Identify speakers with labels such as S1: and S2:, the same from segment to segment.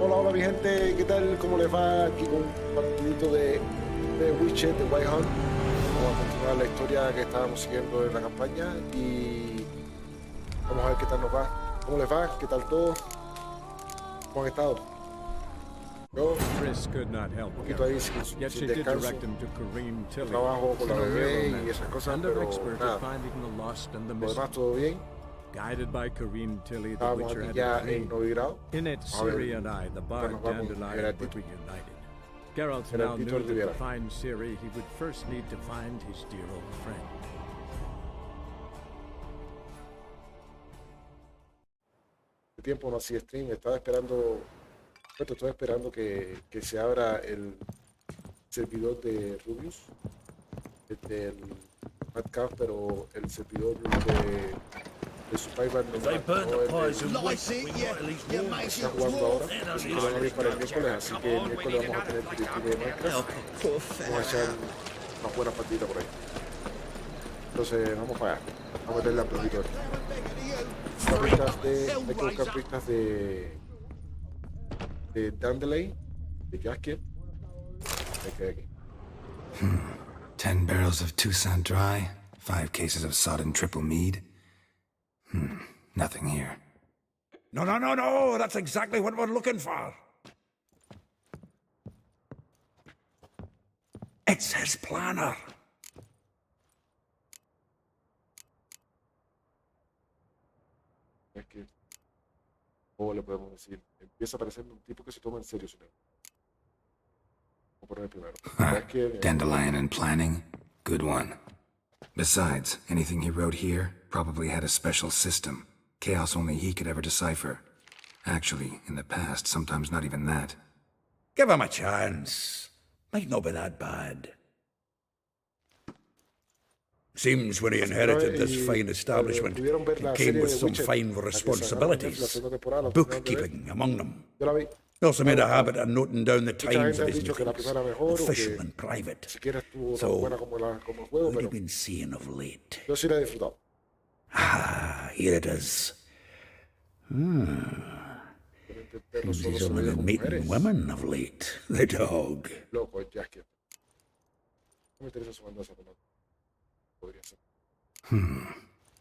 S1: Hola, hola mi gente, ¿qué tal? ¿Cómo les va? Aquí con un partidito de Witcher, de White Hunt. Vamos a continuar la historia que estábamos siguiendo en la campaña y vamos a ver qué tal nos va. ¿Cómo les va? ¿Qué tal todo? ¿Cómo han estado? Yo, un poquito ahí sin descanso, trabajo con la bebé y esas cosas, pero nada, lo demás todo bien. Estábamos aquí ya en Novigrado.
S2: In it,
S1: A ver,
S2: Ciri and I, the bard
S1: nos vamos,
S2: Dandelion, would be united. Geralt now
S1: Geraldito
S2: knew that to
S1: Rivera.
S2: find Ciri, he would first need to find his dear old friend.
S1: Hace tiempo no hacía stream, estaba esperando que se abra el servidor de Rubius, del Madcap, pero el servidor de Survivor no está jugando ahora, así que van a abrir para el miércoles, así que el miércoles vamos a tener directo de Minecraft. Vamos a echar unas buenas partidas por ahí. Entonces vamos para allá, vamos a meterle a poquito. Hay que buscar pistas de Dandelion, de Jasket. Aquí.
S3: 10 barrels of Toussaint Dry, 5 cases of sodden triple mead. Nothing here.
S4: No, that's exactly what we're looking for. It's his planner.
S1: Es que, ¿cómo le podemos decir? Empieza a parecer un tipo que se toma en serio su negocio. Vamos a poner primero. Es que,
S3: Dandelion and planning? Good one. Besides, anything he wrote here probably had a special system. Chaos only he could ever decipher. Actually, in the past, sometimes not even that.
S4: Give him a chance. Might not be that bad. Seems when he inherited this fine establishment, it came with some fine responsibilities. Bookkeeping among them.
S1: yo la vi.
S4: He also made a habit of noting down the
S1: Mucha
S4: times
S1: gente
S4: of
S1: ha
S4: his
S1: dicho que la
S4: meetings,
S1: primera mejor o
S4: official
S1: que
S4: and private.
S1: siquiera estuvo tan
S4: So,
S1: buena como el juego,
S4: what have
S1: pero
S4: you been seeing of late?
S1: yo sí la he disfrutado.
S4: Ah, here it is.
S1: El perro
S4: Seems
S1: solo
S4: he's
S1: se
S4: only
S1: ve
S4: been
S1: con
S4: meeting
S1: mujeres.
S4: women of late. The dog.
S1: Loco, es Jasket. No me interesa su banda sonora. Podría ser.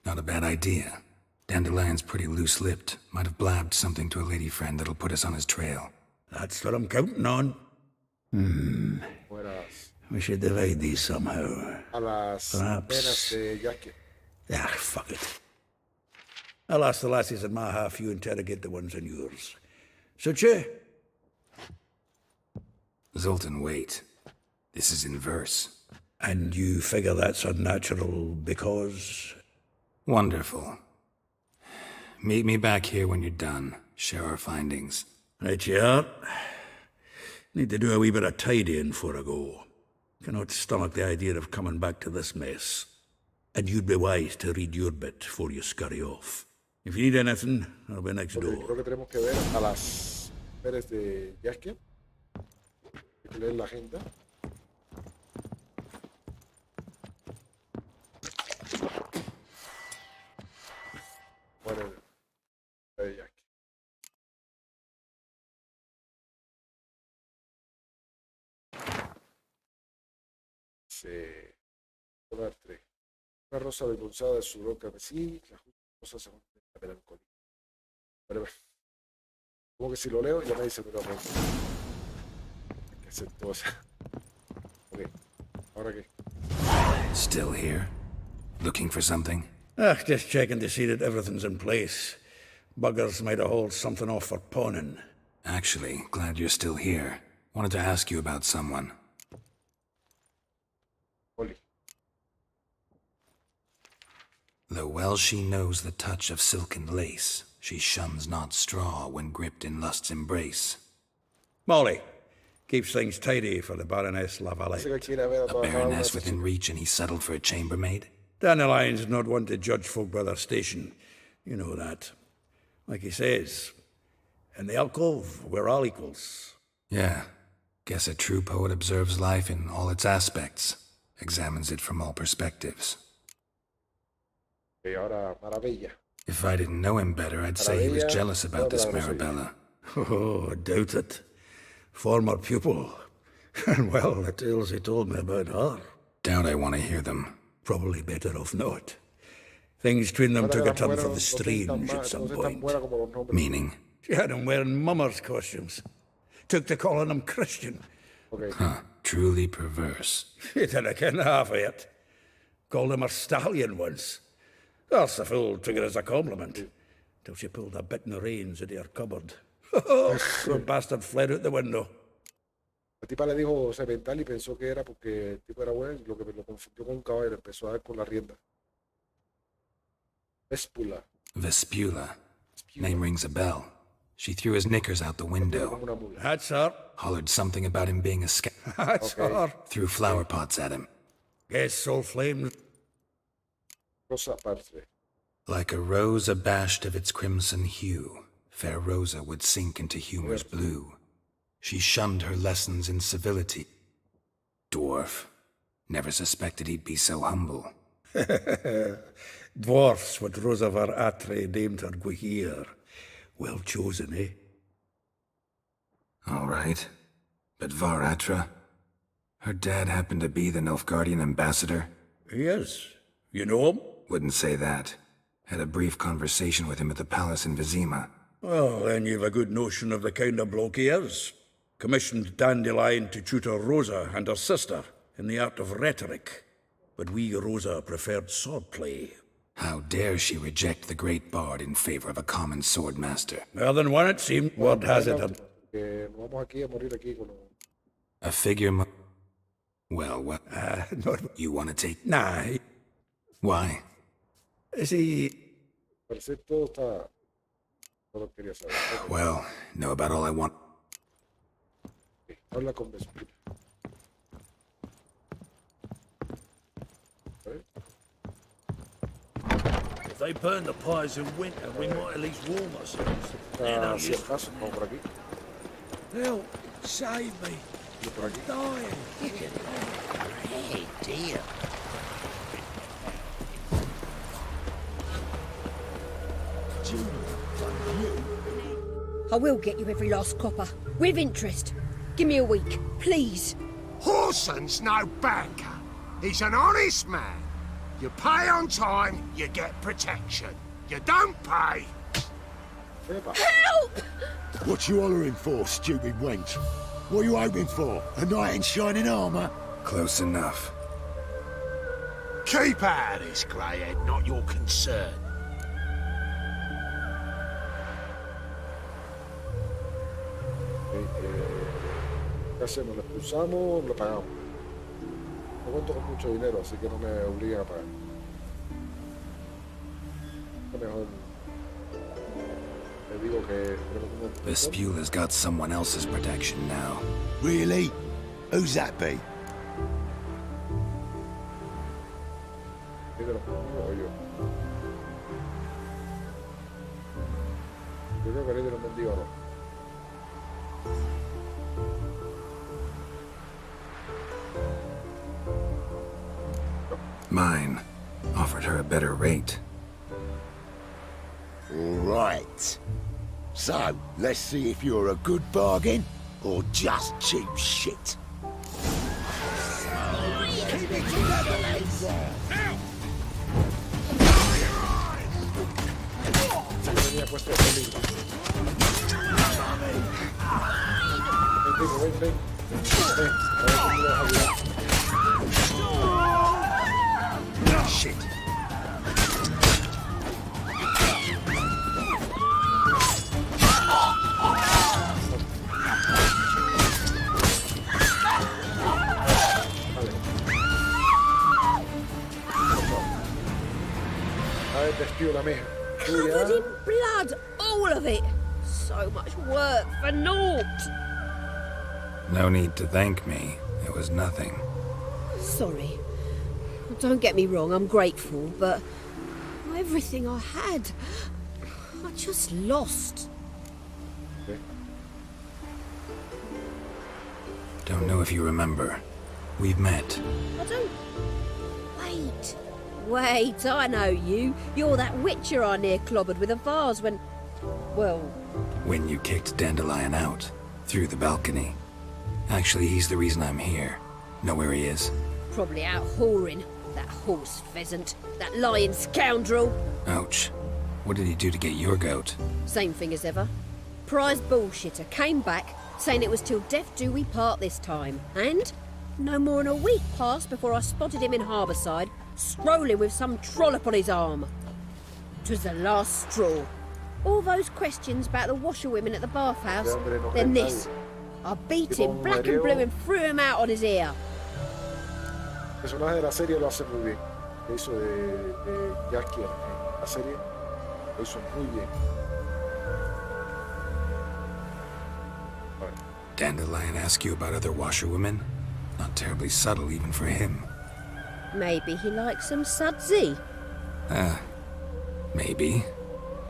S3: Not a bad idea. Dandelion's pretty loose-lipped. Might have blabbed something to a lady friend that'll put us on his trail.
S4: That's what I'm counting on.
S1: Buenas.
S4: We should divide these somehow.
S1: A las
S4: Perhaps.
S1: venas de Jasket.
S4: Ah, fuck it. I'll ask the lassies in my half, you interrogate the ones in yours. Such a?
S3: Zoltan, wait. This is in verse.
S4: And you figure that's unnatural because?
S3: Wonderful. Meet me back here when you're done. Share our findings.
S4: Right you are. Need to do a wee bit of tidying before I go. Cannot stomach the idea of coming back to this mess. And you'd be wise to read your bit before you scurry off. If you need anything, I'll be next
S1: Creo
S4: door.
S1: que tenemos que ver a las mujeres de Jasket. Hay que leer la agenda. Bueno, la de Jasket. Se va a dar tres. Una rosa avergonzada de su roca carmesí, la justa rosa se rompe la melancolía. Pero, como que si lo leo ya me dice que no, pues, hay que hacer todo eso. Ok, ¿ahora qué?
S3: Still here? Looking for something?
S4: Just checking to see that everything's in place. Buggers might have hauled something off for pawning.
S3: Actually, glad you're still here. Wanted to ask you about someone.
S1: Oli.
S3: Though well she knows the touch of silken lace, she shuns not straw when gripped in lust's embrace.
S4: Molly. Keeps things tidy for the Baroness
S1: Dice
S4: Lavalette.
S1: que quiere ver a
S3: A
S1: todas las
S3: baroness
S1: almas
S3: within reach and he settled for a chambermaid?
S4: Dandelion's not one to judge folk by their station. You know that. Like he says, in the alcove, we're all equals.
S3: Yeah. Guess a true poet observes life in all its aspects, examines it from all perspectives.
S1: Y ahora Maravilla.
S3: If I didn't know him better, I'd say he was jealous about this Marabella.
S4: Oh, I doubt it. Former pupil. And well, the tales he told me about her.
S3: Doubt I want to hear them.
S4: Probably better off not. Things between them took a turn for the strange at some point.
S3: Meaning?
S4: She had him wearing mummers' costumes. Took to calling him Christian.
S3: Huh. Truly perverse.
S4: He didn't ken half of it. Called him a stallion once. That's the fool took it as a compliment. Till she pulled a bit in the reins into her cupboard. The bastard fled out the window.
S1: La tipa le dijo semental y pensó que era porque el tipo era bueno y lo que lo confundió con un caballo, empezó a dar con la rienda. Vespula.
S3: Vespula. Name rings a bell. She threw his knickers out the window.
S4: That's her.
S3: Hollered something about him being a
S4: That's her.
S3: Threw flower pots at him.
S4: Guess soul flames.
S1: Rosa aparte.
S3: Like a rose abashed of its crimson hue, fair Rosa would sink into humor's blue. She shunned her lessons in civility. Dwarf. Never suspected he'd be so humble.
S4: Dwarfs what Rosa var Atre named her Guihir. Well chosen, eh?
S3: All right. But Varatra? Her dad happened to be the Nilfgaardian ambassador?
S4: He is. You know him?
S3: Wouldn't say that. Had a brief conversation with him at the palace in Vizima.
S4: Well, then you've a good notion of the kind of bloke he is. Commissioned Dandelion to tutor Rosa and her sister in the art of rhetoric. But we Rosa preferred swordplay.
S3: How dare she reject the great bard in favor of a common swordmaster?
S4: More than one, it seemed. Word has it.
S3: A figure Well, what?
S4: Not...
S3: You want to take...
S4: Nah.
S3: Why?
S4: See...
S3: Well, know about all I want.
S1: Habla con Vespula.
S2: If they burn the pyres in winter, we might at least warm ourselves.
S1: Si acaso, vamos por aquí.
S2: Help! Save me!
S1: Y por aquí.
S2: Dying!
S5: Hey, dear.
S6: I will get you every last copper, with interest. Give me a week, please.
S5: Horson's no banker. He's an honest man. You pay on time, you get protection. You don't pay.
S6: Help!
S7: What you hollering for, stupid wench? What are you hoping for? A knight in shining armour?
S3: Close enough.
S5: Keep out of this, greyhead, not your concern.
S1: ¿Qué hacemos? ¿Lo expulsamos o lo pagamos? No cuento con mucho dinero, así que no me obligan a pagar. Mejor le digo que...
S3: Vespula's got someone else's protection now.
S7: Really? Who's that be?
S1: Yo creo que líder un mendigo no.
S3: Mine. Offered her a better rate.
S7: Right. So, let's see if you're a good bargain or just cheap shit. Keep it together, lads.
S1: Tenía puesto el peligro. Ven. Ven, a ver cómo lo vas a ayudar.
S5: Shit.
S1: Despido la meja.
S6: Covered in blood, all of it. So much work for naught.
S3: No need to thank me. It was nothing.
S6: Sorry. Don't get me wrong, I'm grateful, but everything I had, I just lost.
S1: Okay.
S3: Don't know if you remember. We've met.
S6: I don't... Wait, I know you. You're that witcher I near clobbered with a vase when Well,
S3: When you kicked Dandelion out, through the balcony. Actually, he's the reason I'm here. Know where he is?
S6: probably out whoring. That horse pheasant. That lying scoundrel.
S3: Ouch. What did he do to get your goat?
S6: Same thing as ever. Prize bullshitter came back, saying it was till death do we part this time. And no more than a week passed before I spotted him in Harbourside, strolling with some trollop on his arm. 'Twas the last straw. All those questions about the washerwomen at the bathhouse, then this. I beat him black and blue and threw him out on his ear.
S1: El personaje de la serie lo hace muy bien. Lo hizo de Jackie en la serie. Lo hizo muy bien. Vale.
S3: Dandelion ask you about other washerwomen? Not terribly subtle even for him.
S6: Maybe he likes some sudsy.
S3: Maybe.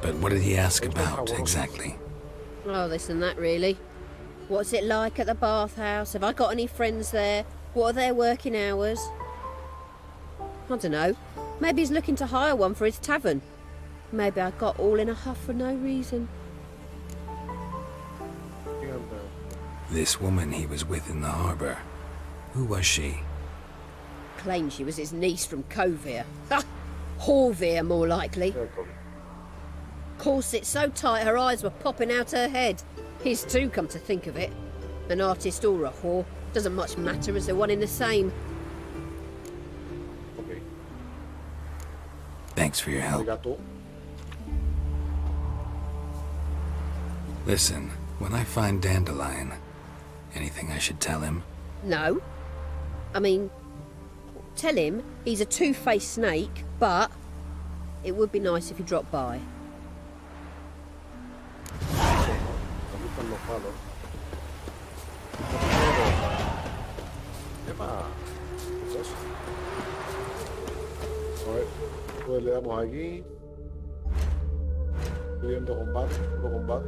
S3: But what did he ask about, exactly?
S6: Oh, this and that, really. What's it like at the bathhouse? Have I got any friends there? What are their working hours? I don't know. Maybe he's looking to hire one for his tavern. Maybe I got all in a huff for no reason.
S3: This woman he was with in the harbor. Who was she?
S6: Claimed she was his niece from Covere. Ha! Horvere, more likely. Corset so tight her eyes were popping out her head. His too, come to think of it. An artist or a whore. Doesn't much matter as they're one in the same.
S1: Okay.
S3: Thanks for your help.
S1: Arigato.
S3: Listen, when I find Dandelion, anything I should tell him?
S6: No. I mean, tell him he's a two-faced snake, but it would be nice if he dropped by.
S1: Me gustan los palos. Epa. ¿Qué es eso? A ver, pues le damos aquí. Estoy viendo combate, puro combate.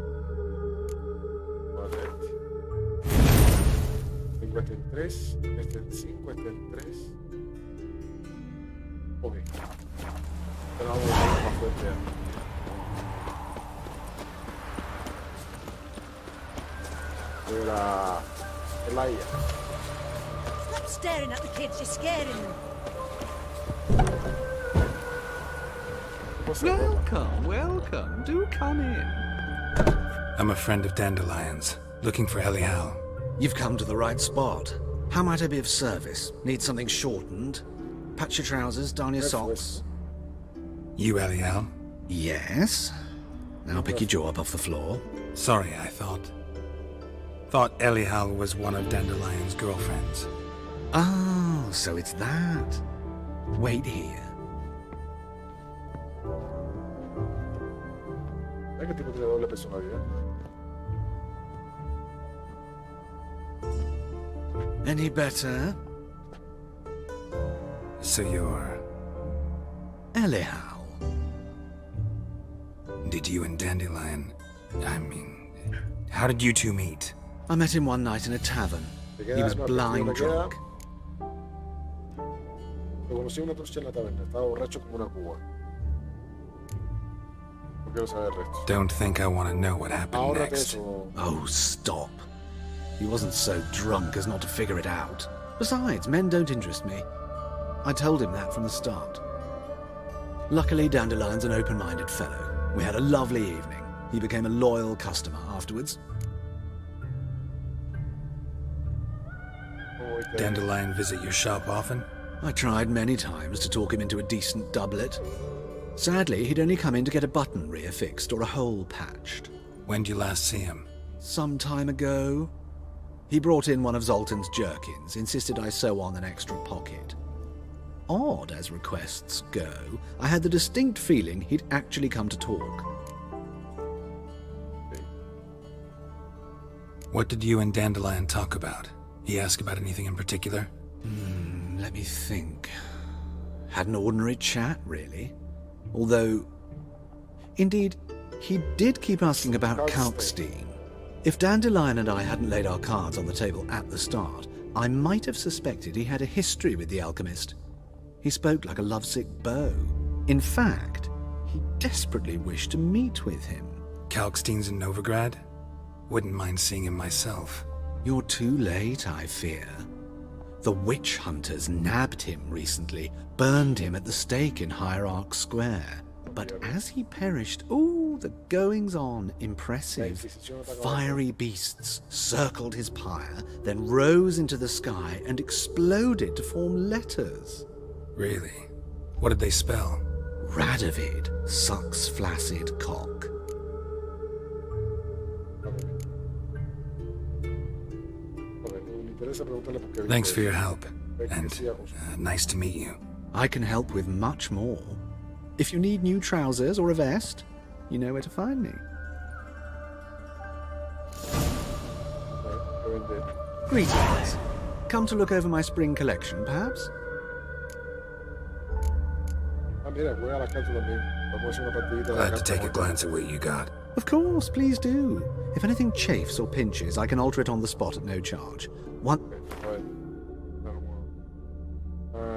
S1: Vale, tengo este en 3, este en 5, este en 3. Ok. Ahora vamos a ver más fuerte ya. Era Elaya.
S8: Stop staring at the kids, you're scaring them.
S9: Welcome, welcome. Do come in.
S3: I'm a friend of Dandelion's, looking for Elial.
S10: You've come to the right spot. How might I be of service? Need something shortened? Patch your trousers, darn your socks.
S3: You Elial?
S10: Yes. Now pick your jaw up off the floor.
S3: Sorry, I thought Elial was one of Dandelion's girlfriends.
S10: Oh, so it's that. Wait here.
S1: ¿Sabes qué tipo tiene doble personalidad?
S10: Any better?
S3: So you're...
S10: Elial.
S3: Did you and Dandelion... how did you two meet?
S10: I met him one night in a tavern. He was blind drunk.
S1: Lo conocí una noche en la taberna. Estaba borracho como una cuba. No quiero saber el resto.
S3: Don't think I want to know what happened
S1: Ahórrate
S3: next.
S1: eso.
S10: Oh, stop. He wasn't so drunk as not to figure it out. Besides, men don't interest me. I told him that from the start. Luckily, Dandelion's an open-minded fellow. We had a lovely evening. He became a loyal customer afterwards.
S3: Dandelion visit your shop often?
S10: I tried many times to talk him into a decent doublet. Sadly, he'd only come in to get a button rear fixed or a hole patched.
S3: When did you last see him?
S10: Some time ago. He brought in one of Zoltan's jerkins, insisted I sew on an extra pocket. Odd as requests go, I had the distinct feeling he'd actually come to talk.
S3: What did you and Dandelion talk about? He asked about anything in particular?
S10: Let me think. Had an ordinary chat, really. Although, indeed, he did keep asking about Kalkstein. If Dandelion and I hadn't laid our cards on the table at the start, I might have suspected he had a history with the alchemist. He spoke like a lovesick beau. In fact, he desperately wished to meet with him.
S3: Kalkstein's in Novigrad? Wouldn't mind seeing him myself.
S10: You're too late, I fear. The witch hunters nabbed him recently, burned him at the stake in Hierarch Square. But as he perished, ooh, the goings-on impressive. Fiery beasts circled his pyre, then rose into the sky and exploded to form letters.
S3: Really? What did they spell?
S10: Radovid sucks flaccid cock.
S3: Thanks for your help, and nice to meet you.
S10: I can help with much more. If you need new trousers or a vest, you know where to find me. Greetings. Come to look over my spring collection, perhaps?
S3: Glad to take a glance at what you got.
S10: Of course, please do. If anything chafes or pinches, I can alter it on the spot at no charge.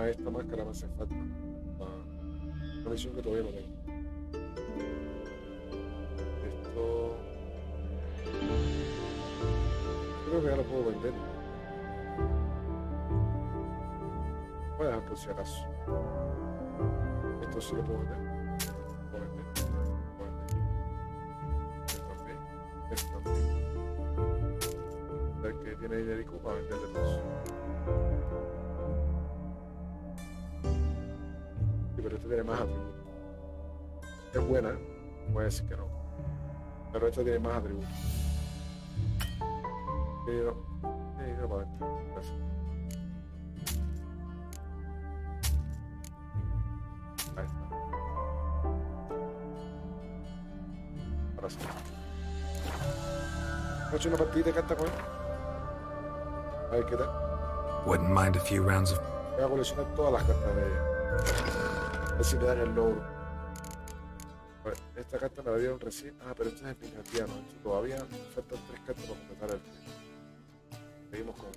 S1: Esta máscara me hace falta. Una misión que todavía no tengo. Esto... creo que ya lo puedo vender. Voy a dejar por si acaso. Esto sí lo puedo vender. Puedo vender. Puedo vender. Esto también. Esto también. El que tiene dinerico para venderle dos. Pero este tiene más atributos. Es buena, voy a decir que no. Pero esta tiene más atributos. Pero, no para adentro. Gracias. Ahí está. Ahora sí. ¿Hemos hecho una partida de cartas con él? A ver qué tal.
S3: Wouldn't mind a few rounds of...
S1: Voy a coleccionar todas las cartas de... A ver si me dan el logro. A ver, esta carta me la dieron recién. Ah, pero esta es definitiva, ¿no? Esto todavía me faltan 3 cartas para completar el juego. Seguimos con...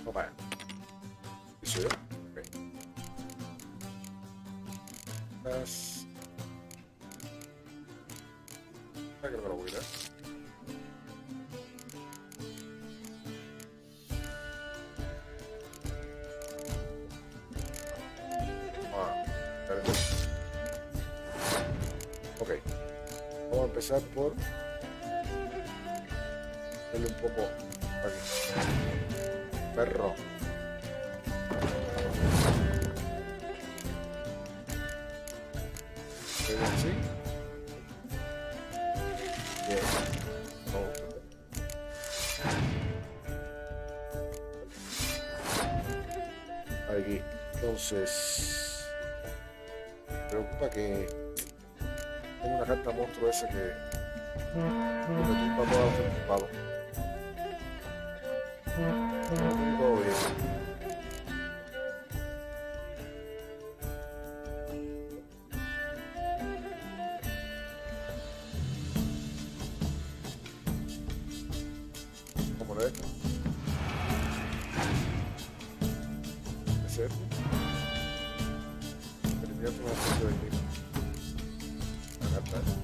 S1: Vamos allá. ¿Y soy yo? Ok. Las... Ah, que no me lo voy a ir, Ok, vamos a empezar por darle un poco aquí. Perro. ¿Qué bien así? Bien. Aquí. Entonces, me preocupa que tengo una carta monstruo esa que me tumba todo ocupado. Todo bien. Vamos a poner esto. ¿Es esto? Eliminar una especie de clima. La carta esta.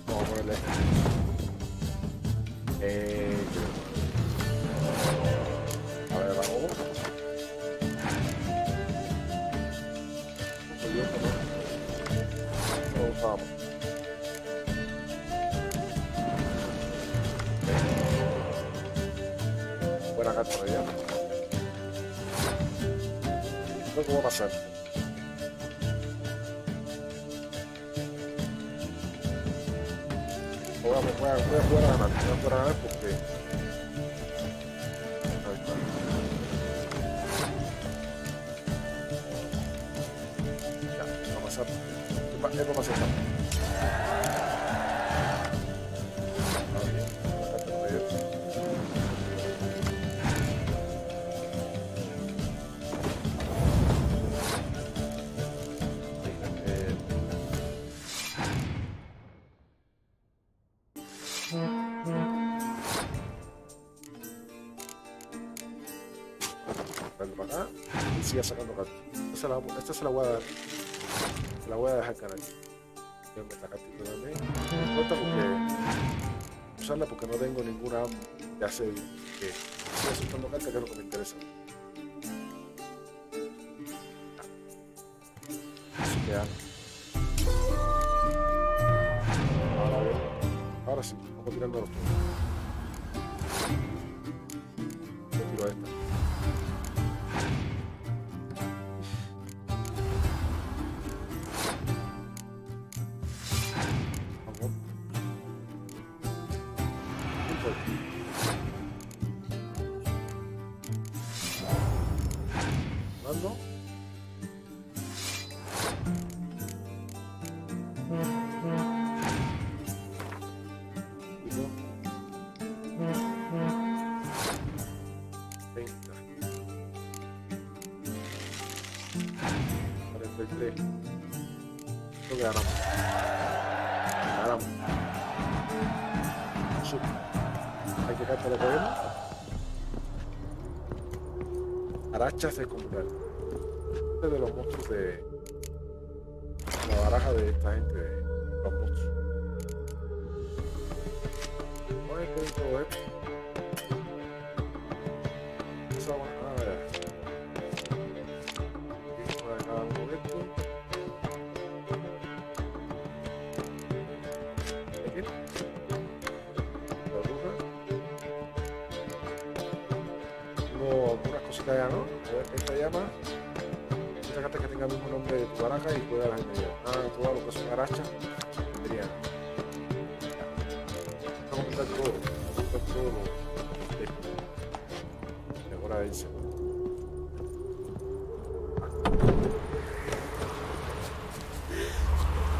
S1: Vamos a ponerle esto. A ver, vamos. No usamos. Buena carta de allá. No sé cómo va a pasar. Voy a jugar a ganar, voy a jugar a ganar porque... Ahí está. Ya, va a pasar. Esto va a pasar. Para acá y siga sacando cartas. esta se la voy a dar. Se la voy a dejar ganar. Yo me sacaste también. No importa porque usarla porque no tengo ninguna de hacer que estoy asustando cartas, que es lo que me interesa. Así que ahora sí, vamos tirando los turnos. Yo tiro esta. Vamos. Mando. Lo que ganamos. Ganamos. Hay que carta le podemos. Arachas de comprar. Este de los monstruos de la baraja de esta gente de los monstruos. Vamos a ver todo esto. Ya, ¿no? Esta llama, esta carta que tenga el mismo nombre de tu baraja y pueda añadir. Todo lo que son arachas, tendría. Vamos a completar todo. Vamos a completar todo lo de ahora dice.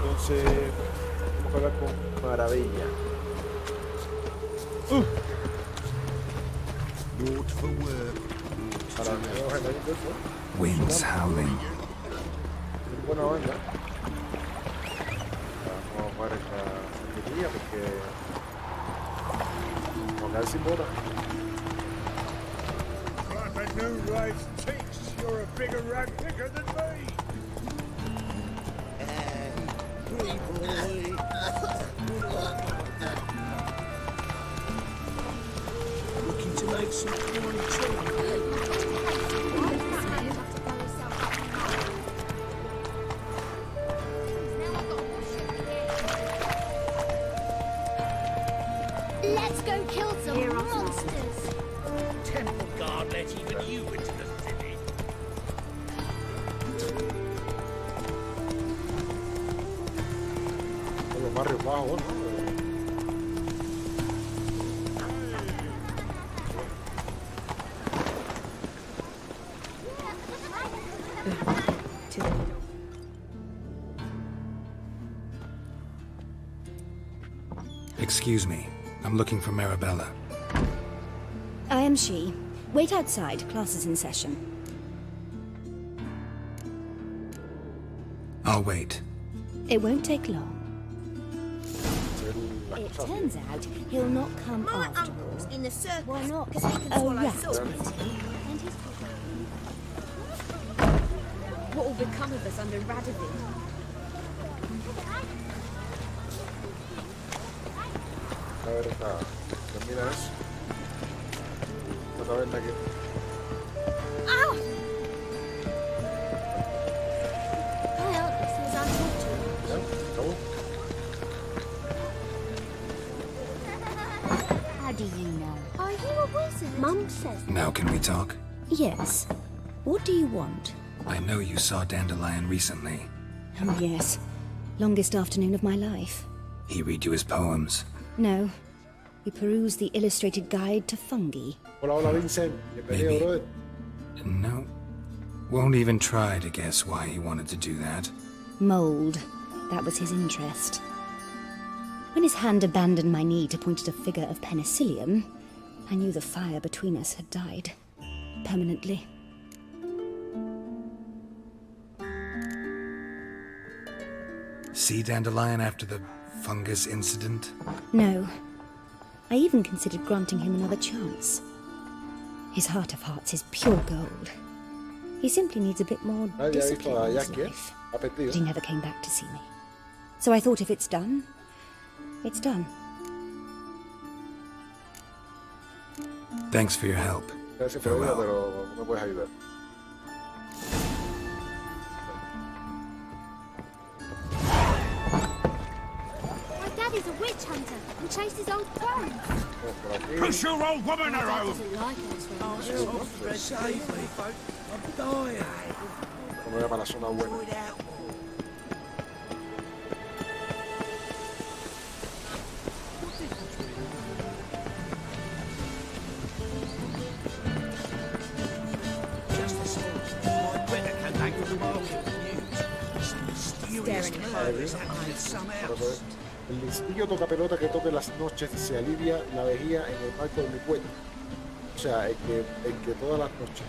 S1: Entonces, vamos a hablar con Maravilla.
S4: Note for work.
S3: Winds howling.
S1: Buena banda. Vamos a jugar esta día porque vamos a quedar sin bola.
S5: You're a bigger rat picker than me.
S2: Looking to make some corn too.
S11: Let's go kill some monsters!
S2: Temple guard let even you into the city.
S1: En los barrios bajos, ¿no?
S3: Excuse me. I'm looking for Marabella.
S11: I am she. Wait outside. Class is in session.
S3: I'll wait.
S11: It won't take long. It turns out he'll not come after all.
S8: In the circus.
S11: Why not?
S8: Because he can
S11: Oh,
S8: swallow
S11: right.
S8: salt.
S11: And he's...
S6: What will become of us under Radovid?
S1: A ver, termina eso. Esta taberna aquí.
S11: Ow! My uncle says I'm not to.
S1: ¿Ya? ¿Acabó?
S11: How do you know? Are you a wizard? Mum says...
S3: Now can we talk?
S11: Yes. What do you want?
S3: I know you saw Dandelion recently.
S11: Oh, yes. Longest afternoon of my life.
S3: He read you his poems.
S11: No. We perused the illustrated guide to fungi.
S1: Hola, hola, Vincent. Bienvenido,
S3: Maybe.
S1: brother.
S3: No. Won't even try to guess why he wanted to do that.
S11: Mold. That was his interest. When his hand abandoned my knee to point at a figure of penicillium, I knew the fire between us had died. Permanently.
S3: See Dandelion after the fungus incident?
S11: No. I even considered granting him another chance. His heart of hearts is pure gold. He simply needs a bit more
S1: Nadie ha visto
S11: discipline
S1: a
S11: in his
S1: Jackie,
S11: life.
S1: Ha perdido.
S11: But he never came back to see me. So I thought if it's done, it's done.
S3: Thanks for your help.
S1: Gracias por ayuda,
S3: Farewell.
S1: pero no me puedes ayudar.
S12: My daddy's a witch hunter and chases old crones.
S1: Por aquí.
S5: Push your old woman
S12: My dad
S5: around!
S12: doesn't like us very much.
S2: Save me. I'm dying.
S1: No me voy para la zona buena.
S2: Just this morning, my better came back from the market with news. Some mysterious
S6: Staring at
S2: murder is happening at some
S1: Para
S2: house.
S1: saber. El listillo toca pelota que toque las noches se alivia la vejiga en el marco de mi cuello. O sea, el que todas las noches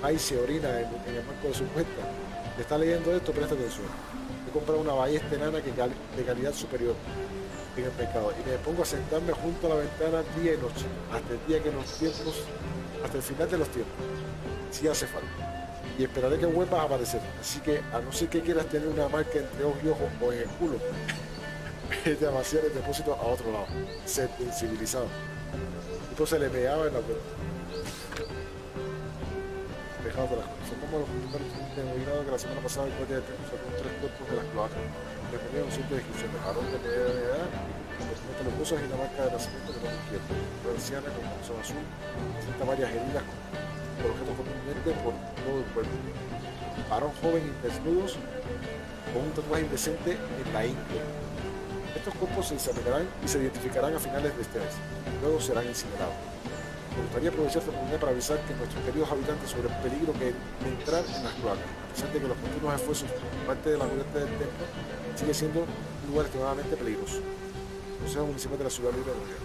S1: ahí se orina en el marco de su cuenta. Le está leyendo esto, presta atención. He comprado una ballesta enana de calidad superior en el mercado y me pongo a sentarme junto a la ventana día y noche, hasta el día que los tiempos, hasta el final de los tiempos, si hace falta. Y esperaré que vuelvas a aparecer. Así que, a no ser que quieras tener una marca entre ojos y ojos o en el culo, vete a vaciar el depósito a otro lado. Ser incivilizado. Entonces le pegaba en la puerta. Dejado de las cosas. Son como los comentarios que han olvidado que la semana pasada el coche de tren sacó 3 cuerpos de las cloacas. Le ponían un simple descripción de varón de mediana edad, documento los usos y la marca de nacimiento que no izquierdo. Una anciana con corazón azul, presenta varias heridas por objetos comúnmente por todo el cuerpo. Varón joven y desnudos con un tatuaje indecente en la ingle. Estos cuerpos se examinarán y se identificarán a finales de este mes. Luego serán incinerados. Me gustaría aprovechar esta oportunidad para avisar que nuestros queridos habitantes sobre el peligro que de entrar en las cloacas, a pesar de que los continuos esfuerzos por parte de la muerte del templo sigue siendo un lugar extremadamente peligroso. Consejo Municipal de la Ciudad Libre de Nueva York.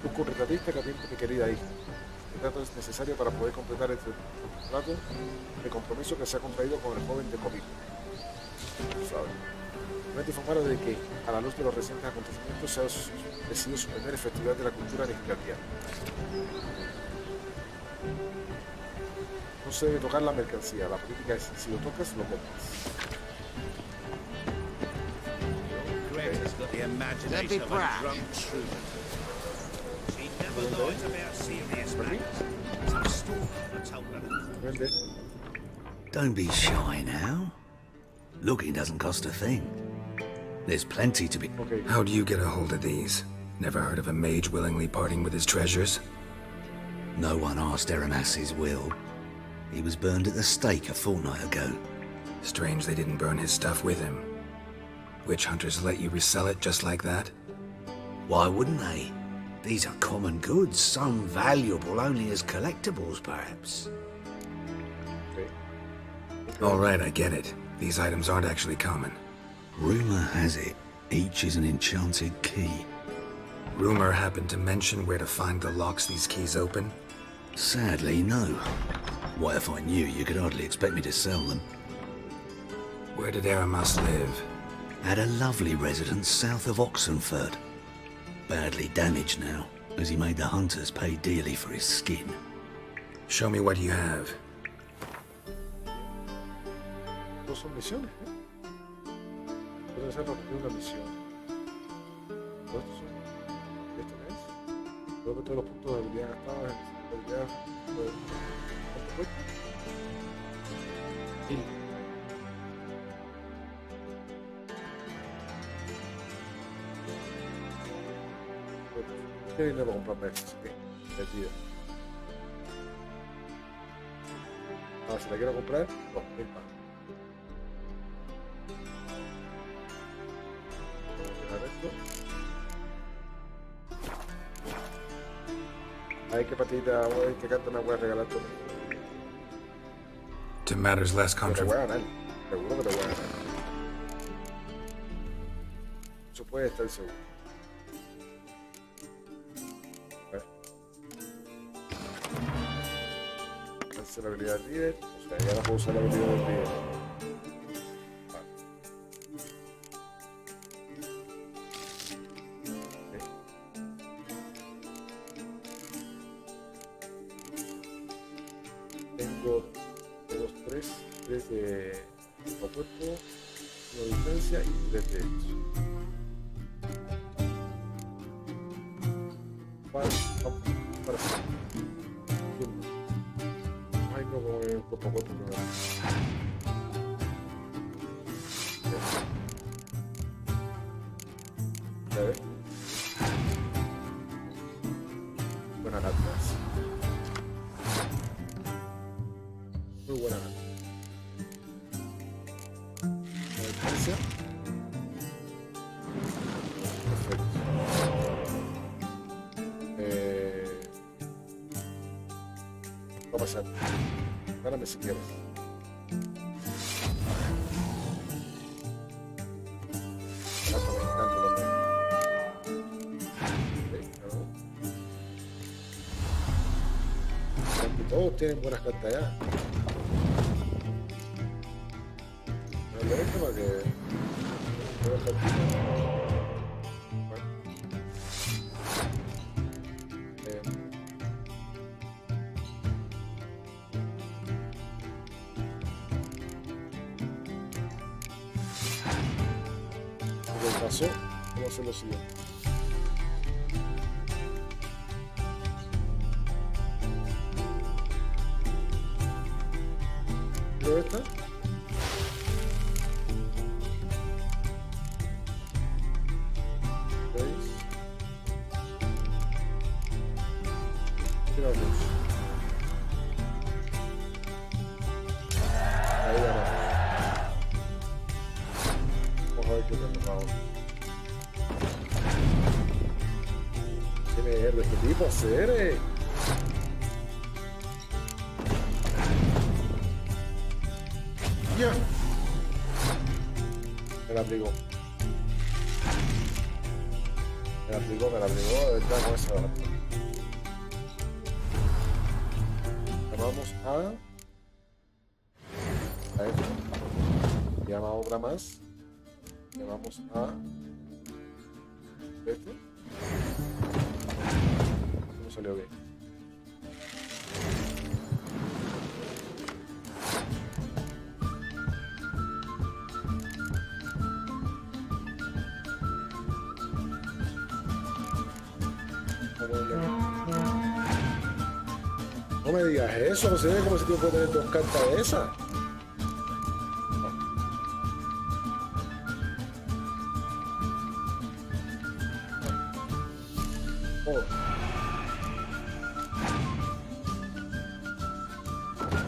S1: Busco un retratista que atiende mi querida hija. El retrato es necesario para poder completar el contrato de compromiso que se ha contraído con el joven de Comico. Me informaron de que, a la luz de los recientes acontecimientos, se ha decidido suspender el Festival de la Cultura Legislativa. No se debe tocar la mercancía. La política es, si lo tocas, lo compras.
S2: Greta's got the imagination of a drunk troubadour. She never lies about serious matters. Some story I told her.
S1: Vende.
S10: Don't be shy now. Looking doesn't cost a thing. There's plenty to be...
S1: Ok.
S3: How do you get a hold of these? Never heard of a mage willingly parting with his treasures?
S10: No one asked Eramas's will. He was burned at the stake a fortnight ago.
S3: Strange they didn't burn his stuff with him. Witch hunters let you resell it just like that?
S10: Why wouldn't they? These are common goods, some valuable only as collectibles, perhaps.
S3: All right, I get it. These items aren't actually common.
S10: Rumor has it, each is an enchanted key.
S3: Rumor happened to mention where to find the locks these keys open?
S10: Sadly, no. What if I knew, you could hardly expect me to sell them.
S3: Where did Aramas live?
S10: Had a lovely residence south of Oxenford. Badly damaged now, as he made the hunters pay dearly for his skin.
S3: Show me what you have.
S1: Dos son misiones, ¿eh? Puede ser repetir una misión. Dos son. ¿Esto qué es? Creo que todos los puntos de habilidad gastados en habilidad. ¿Cuánto cuesta? Sí. ¿Qué dinero para comprarme esto? ¿Qué? Perdido. Ahora, si la quiero comprar, 2.000 más. A ver qué patita, a ver qué carta me voy a regalar tú.
S3: To matters less
S1: Pero te voy a
S3: controversial.
S1: ganar, seguro que te voy a ganar. Eso puede estar seguro. A ver. Hacer la habilidad del líder, o sea, ya no puedo usar la habilidad del líder. 3 de opuesto, 1 de distancia y 3 de hecho. Para sí. Ay, no, como el cuerpo a cuerpo. A ver. Buena carta. Muy buena carta. La distancia. Perfecto. Va a pasar. Gáname si quieres. Todos tienen buenas cartas ya. Me lo dejo para que... Pasó, vamos a hacer lo siguiente. ¿Dónde está? ¿Veis? Tiramos. Ahí ganamos. Vamos a ver qué tenemos ahora. ¿Qué mierda este tipo hacer? Ya. Me la aplicó. Me la aplicó, de verdad con esa. Llamamos a esto. Llama a otra más. Llamamos a este. No salió bien. No me digas eso, no se ve como si tú puedes tener 2 cartas de esas. Oh.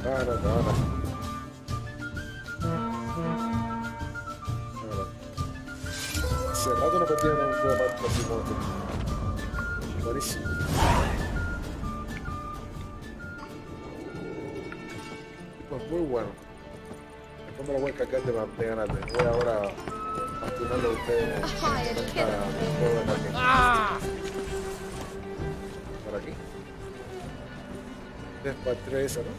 S1: Gana. Hace rato no perdía una juego parte así como este. Buenísimo. Pues muy bueno. Después me lo voy a cargar de ganarle. Voy ahora a tunarle a ustedes en juego de ataque. Por aquí. 3 para 3 esa, ¿no?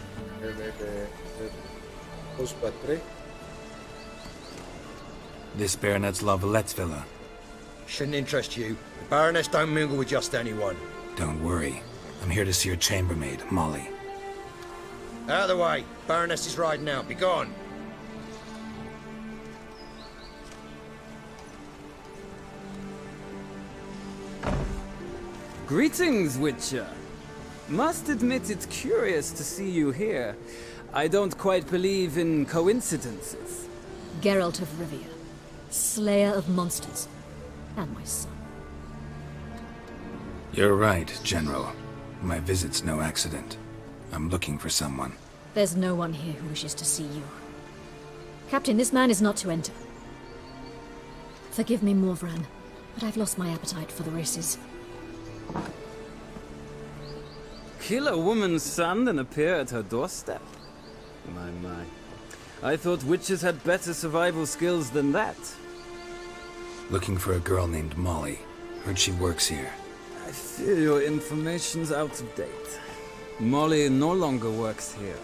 S1: 2 para 3.
S3: This baronet's La Vallette's villa.
S13: Shouldn't interest you. The Baroness don't mingle with just anyone.
S3: Don't worry. I'm here to see your chambermaid, Molly.
S13: Out of the way. Baroness is riding out. Be gone.
S14: Greetings, Witcher. Must admit it's curious to see you here. I don't quite believe in coincidences.
S15: Geralt of Rivera, slayer of monsters, and my son.
S3: You're right, General. My visit's no accident. I'm looking for someone.
S15: There's no one here who wishes to see you. Captain, this man is not to enter. Forgive me, Morvran, but I've lost my appetite for the races.
S14: Kill a woman's son and appear at her doorstep? My. I thought witches had better survival skills than that.
S3: Looking for a girl named Molly. Heard she works here.
S14: I fear your information's out of date. Molly no longer works here.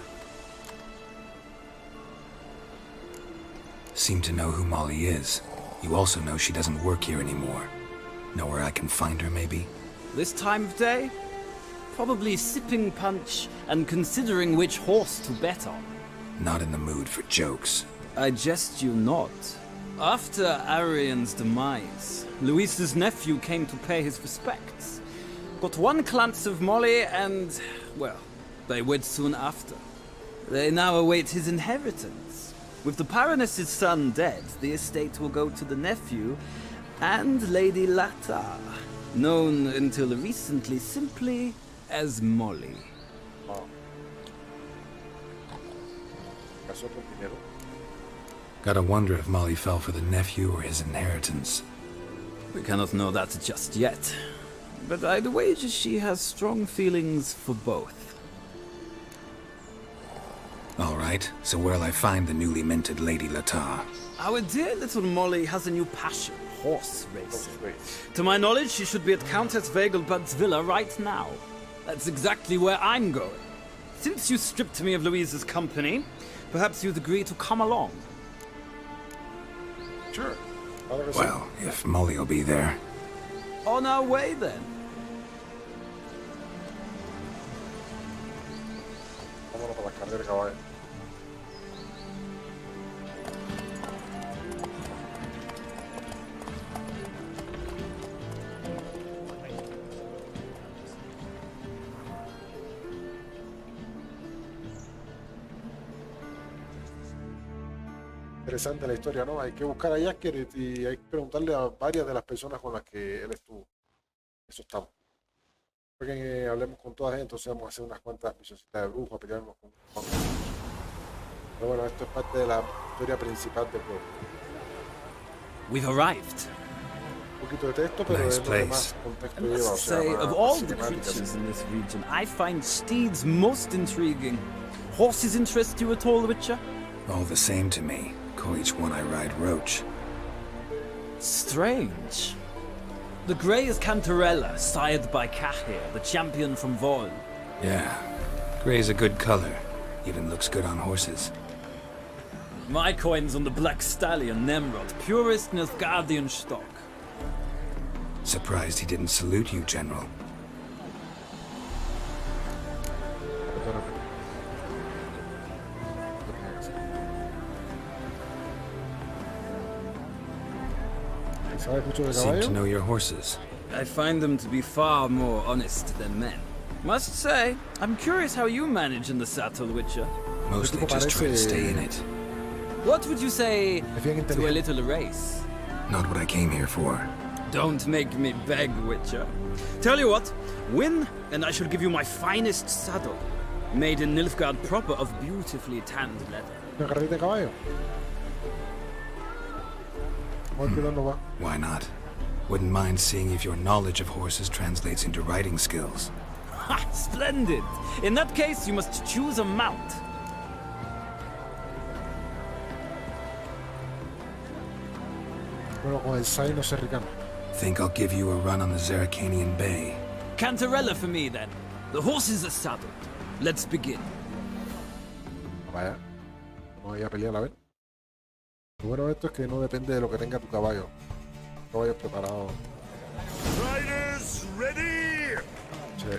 S3: Seem to know who Molly is. You also know she doesn't work here anymore. Know where I can find her, maybe?
S14: This time of day? Probably sipping punch and considering which horse to bet on.
S3: not in the mood for jokes.
S14: I jest you not. After Arian's demise, Luis's nephew came to pay his respects. Got one glance of Molly and, well, they wed soon after. They now await his inheritance. With the Baroness's son dead, the estate will go to the nephew and Lady Latta, known until recently simply as Molly.
S3: Gotta wonder if Molly fell for the nephew or his inheritance.
S14: We cannot know that just yet, but I'd wager she has strong feelings for both.
S3: All right, so where'll I find the newly minted Lady Latta?
S14: Our dear little Molly has a new passion, horse racing. To my knowledge, she should be at Countess Vegelbud's villa right now. That's exactly where I'm going. Since you stripped me of Louise's company, perhaps you'd agree to come along.
S1: Sure.
S3: Well, if Molly'll be there.
S14: On our way, then.
S1: Vámonos para la carrera de caballo. Interesante la historia, ¿no? Hay que buscar a Jasker y hay que preguntarle a varias de las personas con las que él estuvo. Eso estamos. Porque hablemos con toda gente, entonces vamos a hacer unas cuantas misioncitas de brujo, a pelearnos con... Pero bueno, esto es parte de la historia principal del juego.
S14: We've arrived.
S1: Un poquito de texto, pero
S3: Nice
S1: es lo que más contexto lleva. O sea,
S14: Say,
S1: más,
S14: of all
S1: más
S14: the
S1: cinemáticas.
S14: creatures in this region, I find steeds most intriguing. Horses interest you at all, Witcher?
S3: All the same to me. Call each one I ride Roach.
S14: Strange. The grey is Cantarella, sired by Cahir, the champion from Vol.
S3: Yeah, gray's a good color. Even looks good on horses.
S14: My coin's on the Black Stallion, Nemrod, purest Nilfgaardian stock.
S3: Surprised he didn't salute you, General.
S1: ¿Sabes mucho de
S3: Seem to
S1: caballo?
S3: know your horses.
S14: I find them to be far more honest than men. Must say, I'm curious how you manage in the saddle, Witcher.
S3: Mostly just try to stay in it.
S14: What would you say to a little race?
S3: Not what I came here for.
S14: Don't make me beg, Witcher. Tell you what, win, and I shall give you my finest saddle. Made in Nilfgaard proper of beautifully tanned leather.
S1: ¿Una carrerita de caballo?
S3: Why not? Wouldn't mind seeing if your knowledge of horses translates into riding skills.
S14: Ha! Splendid! In that case, you must choose a mount.
S1: Bueno, con el Sai no sé ricano.
S3: Think I'll give you a run on the Zeracanian Bay.
S14: Cantarella for me, then. The horses are saddled. Let's begin.
S1: Vaya. Vamos a ir a pelear a ver. Lo bueno de esto es que no depende de lo que tenga tu caballo. Caballo preparado.
S5: Riders ready!
S1: Che.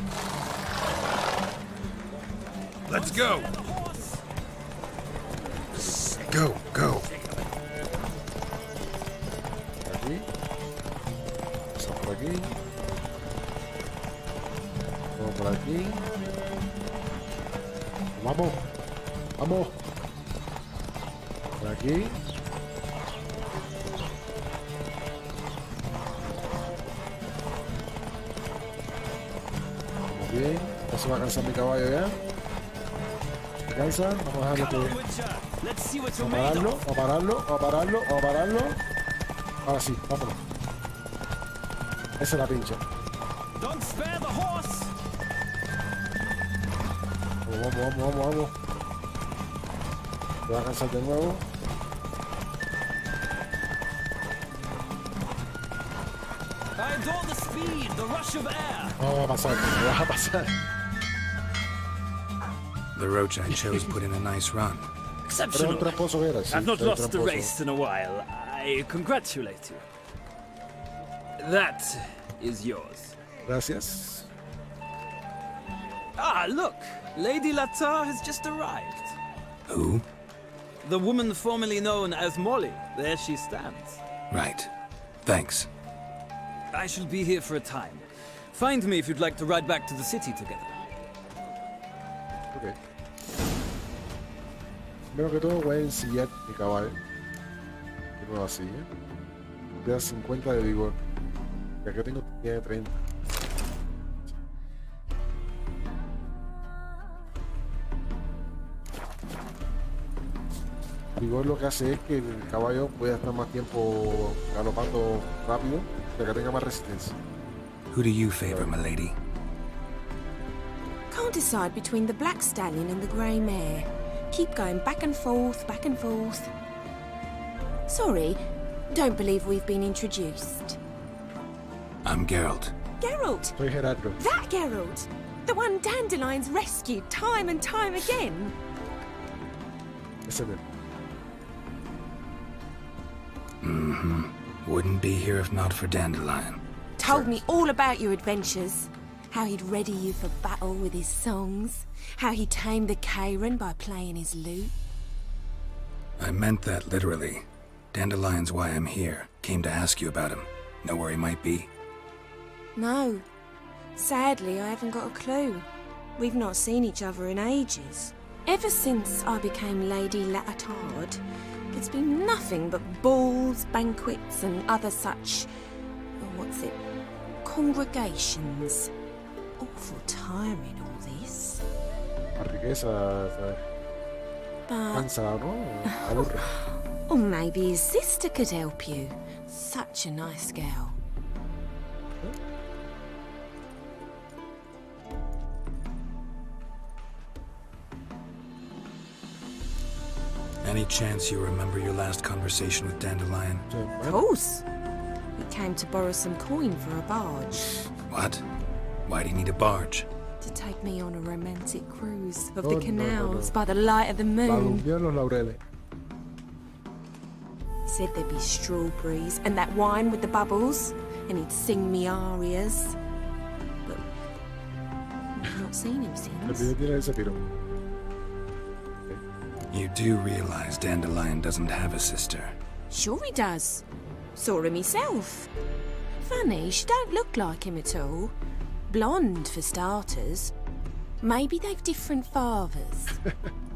S5: Let's go!
S3: Go, go.
S1: Por aquí. Pasamos por aquí. Vamos por aquí. Vamos. Vamos. Por aquí. Vamos bien. Ya se va a cansar mi caballo ya. ¿Se cansa? Vamos a dejarlo que... Vamos a pararlo, vamos a pararlo, vamos a pararlo, vamos a pararlo. Ahora sí, vámonos. Esa es la pincha. Vamos. Se va a cansar de nuevo. No va a pasar, no va a pasar.
S3: The roach I chose put in a nice run.
S14: Exceptional.
S1: Pero un tramposo era, sí,
S14: I've not
S1: era
S14: lost a
S1: tramposo.
S14: race in a while. I congratulate you. That is yours.
S1: Gracias.
S14: Ah, look! Lady Latta has just arrived.
S3: Who?
S14: The woman formerly known as Molly. There she stands.
S3: Right. Thanks.
S14: I shall be here for a time. Find me if you'd like to ride back to the city together.
S1: Ok. Primero que todo voy a ensillar mi caballo. Mi nueva silla. Me da 50 de vigor. Y acá tiene 30. Vigor lo que hace es que el caballo pueda estar más tiempo galopando rápido, para que tenga más resistencia.
S3: Who do you favor, my lady?
S16: Can't decide between the black stallion and the grey mare. Keep going back and forth, back and forth. Sorry, don't believe we've been introduced.
S3: I'm Geralt.
S16: Geralt!
S1: Soy Geraldo.
S16: That Geralt! The one Dandelion's rescued time and time again.
S1: Ese mismo.
S3: Mm-hmm. Wouldn't be here if not for Dandelion.
S16: Told me all about your adventures. How he'd ready you for battle with his songs. How he tamed the Karen by playing his lute.
S3: I meant that literally. Dandelion's why I'm here. Came to ask you about him. Know where he might be?
S16: No. Sadly, I haven't got a clue. We've not seen each other in ages. Ever since I became Lady Latard, it's been nothing but balls, banquets, and other such... what's it? Congregations. Awful tiring, all this.
S1: La riqueza, ¿sabes? Cansa, ¿no? Aburre.
S16: Or maybe his sister could help you. Such a nice girl.
S3: Any chance you remember your last conversation with Dandelion?
S16: Of course. He came to borrow some coin for a barge.
S3: What? Why do you need a barge?
S16: To take me on a romantic cruise of the canals by the light of the moon. Said there'd be strawberries and that wine with the bubbles, and he'd sing me arias. But I've not seen him since.
S3: You do realize Dandelion doesn't have a sister.
S16: Sure he does. Saw him myself. Funny, she don't look like him at all. Blonde, for starters. Maybe they've different fathers.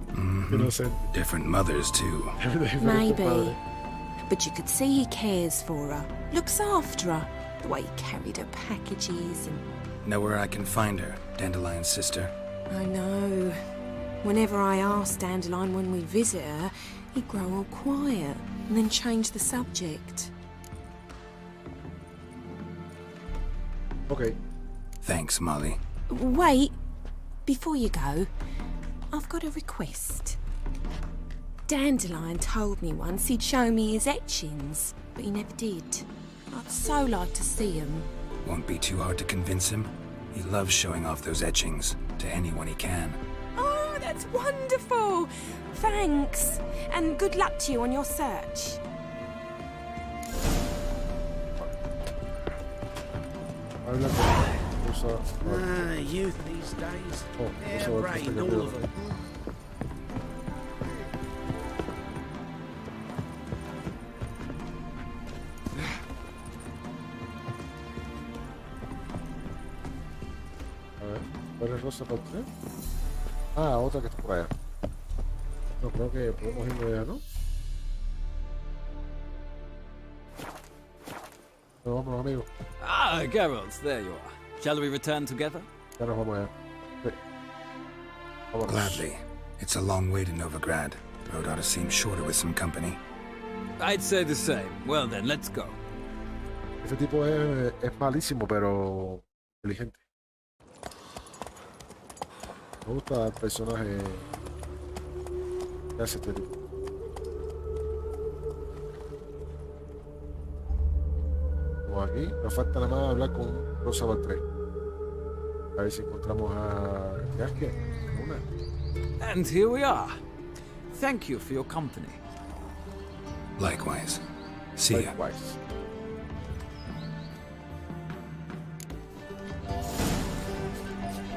S3: Mm-hmm. Different mothers, too.
S16: Maybe. But you could see he cares for her. Looks after her. The way he carried her packages and...
S3: Know where I can find her, Dandelion's sister?
S16: I know. Whenever I ask Dandelion when we visit her, he'd grow all quiet and then change the subject.
S1: Okay.
S3: Thanks, Molly.
S16: Wait. Before you go, I've got a request. Dandelion told me once he'd show me his etchings, but he never did. I'd so like to see them.
S3: Won't be too hard to convince him. He loves showing off those etchings to anyone he can.
S16: Oh, that's wonderful! Thanks, and good luck to you on your search.
S5: Youth these days. They're brain, all of them.
S1: A ver, ¿cuál es rosa para usted? Ah, otra que está por allá. No, creo que podemos irnos allá, ¿no? Pero vámonos, amigos.
S14: Ah, Geralt, there you are. Shall we return together?
S1: Ya nos vamos allá. Sí. Vámonos.
S3: Gladly. It's a long way to Novigrad. Road ought to seem shorter with some company.
S14: I'd say the same. Well then, let's go.
S1: Este tipo es malísimo, pero inteligente. Me gusta el personaje que hace este tipo. Vamos aquí. Nos falta nada más hablar con Rosa Valtré. A ver si encontramos a Gasque. Una.
S14: And here we are. Thank you for your company.
S3: Likewise. See ya.
S1: Likewise.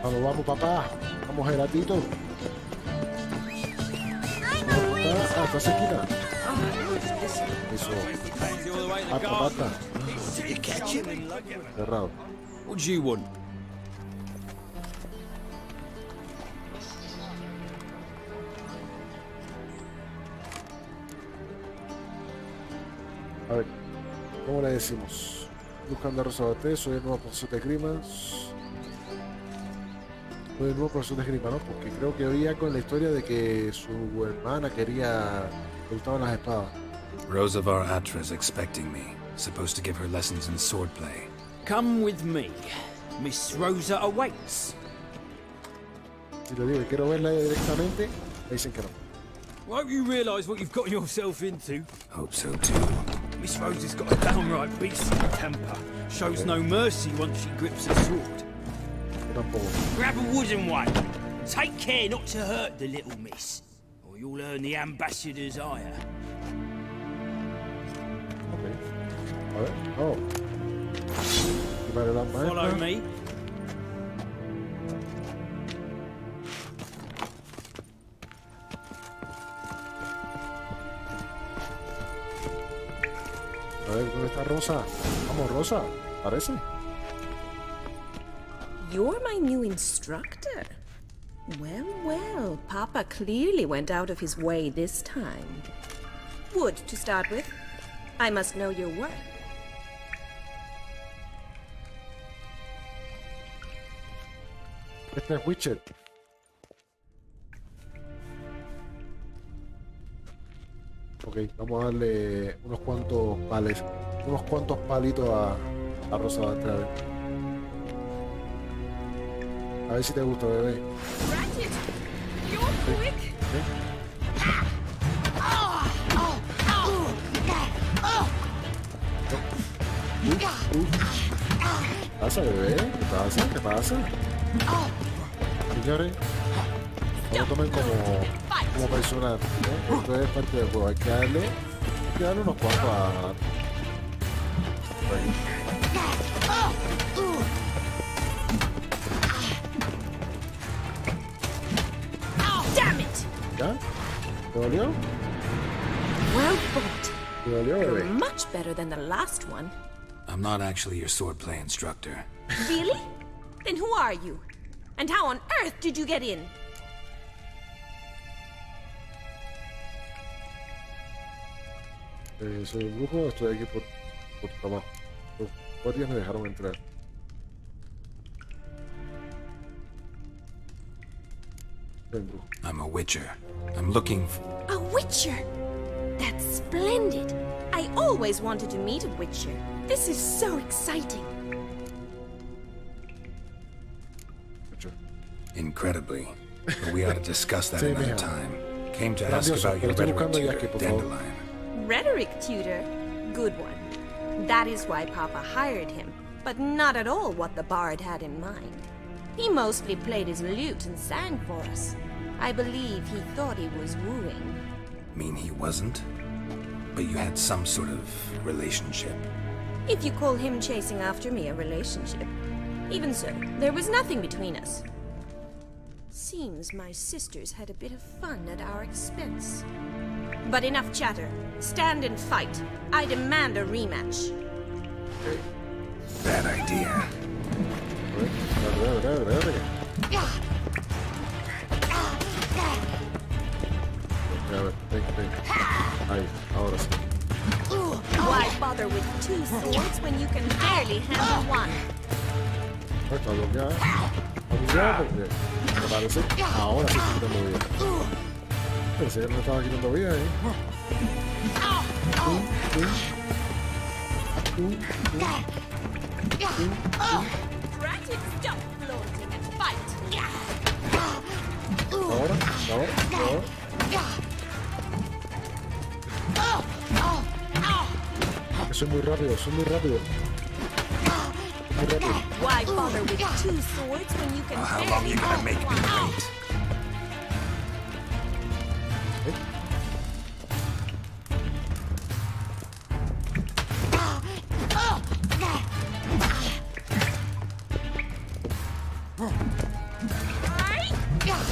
S1: Vamos, papá. Vamos, Geraldito. está cerquita. Eso. Pata. Cerrado.
S14: What do you want?
S1: A ver, ¿cómo le decimos? Buscando a Rosa, soy el nuevo profesor de esgrima. Soy el nuevo profesor de esgrima, ¿no? Porque creo que oía con la historia de que su hermana le gustaban las espadas.
S3: Rosa Atra is expecting me. Supposed to give her lessons in swordplay.
S14: Come with me. Miss Rosa awaits.
S1: Si le digo que quiero verla directamente, me dicen que no.
S14: Won't you realise what you've got yourself into?
S3: Hope so too.
S14: Miss Rosa's got a downright beastly temper. Shows no mercy once she grips her sword.
S2: Grab a wooden one. Take care not to hurt the little miss, or you'll earn the ambassador's ire.
S1: Okay. A ver. Oh.
S14: Follow me.
S1: A ver, ¿dónde está Rosa? Vamos, Rosa. Parece.
S16: You're my new instructor. Well, well, Papa clearly went out of his way this time. Wood, to start with. I must know your worth.
S1: Este es Witcher. Ok, vamos a darle unos cuantos palitos a Rosa otra vez. A ver si te gusta, bebé.
S16: Ratchet, you're quick.
S1: ¿Qué pasa, bebé? ¿Qué pasa? ¿Qué pasa? Señores, no lo tomen como personal, ¿eh? Esto es parte del juego. Hay que darle unos cuantos a...
S16: Damn it!
S1: ¿Ya? ¿Te dolió?
S16: Well fought.
S1: ¿Te dolió,
S16: You're
S1: bebé?
S16: much better than the last one.
S3: I'm not actually your swordplay instructor.
S16: Really? Then who are you? And how on earth did you get in?
S1: Soy un brujo, estoy aquí por trabajo. Los guardias me dejaron entrar. Soy un brujo.
S3: I'm a witcher. I'm looking for...
S16: A witcher? That's splendid. I always wanted to meet a witcher. This is so exciting.
S3: Incredibly. But we ought to discuss that
S1: Sí,
S3: another
S1: mija.
S3: time. Came to ask
S1: Grandioso,
S3: about your
S1: pero estoy
S3: rhetoric
S1: buscando ya
S3: tutor,
S1: aquí, por favor.
S3: Dandelion.
S16: Rhetoric tutor? Good one. That is why Papa hired him, but not at all what the bard had in mind. He mostly played his lute and sang for us. I believe he thought he was wooing.
S3: Mean he wasn't? But you had some sort of relationship.
S16: If you call him chasing after me a relationship. Even so, there was nothing between us. Seems my sisters had a bit of fun at our expense. But enough chatter. Stand and fight. I demand a rematch.
S3: Bad idea.
S1: Ahí, ahora sí.
S16: Why bother with two swords when you can barely handle one?
S1: Está bloqueada. Está bloqueada porque me parece que ahora sí está quitando vida. Pensé que no estaba quitando vida, ¿eh?
S16: Ratchet, stop floating and fight!
S1: Ahora. Soy muy rápido. Muy rápido.
S16: Why bother with two swords when you can
S3: How long
S16: barely
S3: you gonna
S16: hold
S3: make me
S16: one?
S3: wait?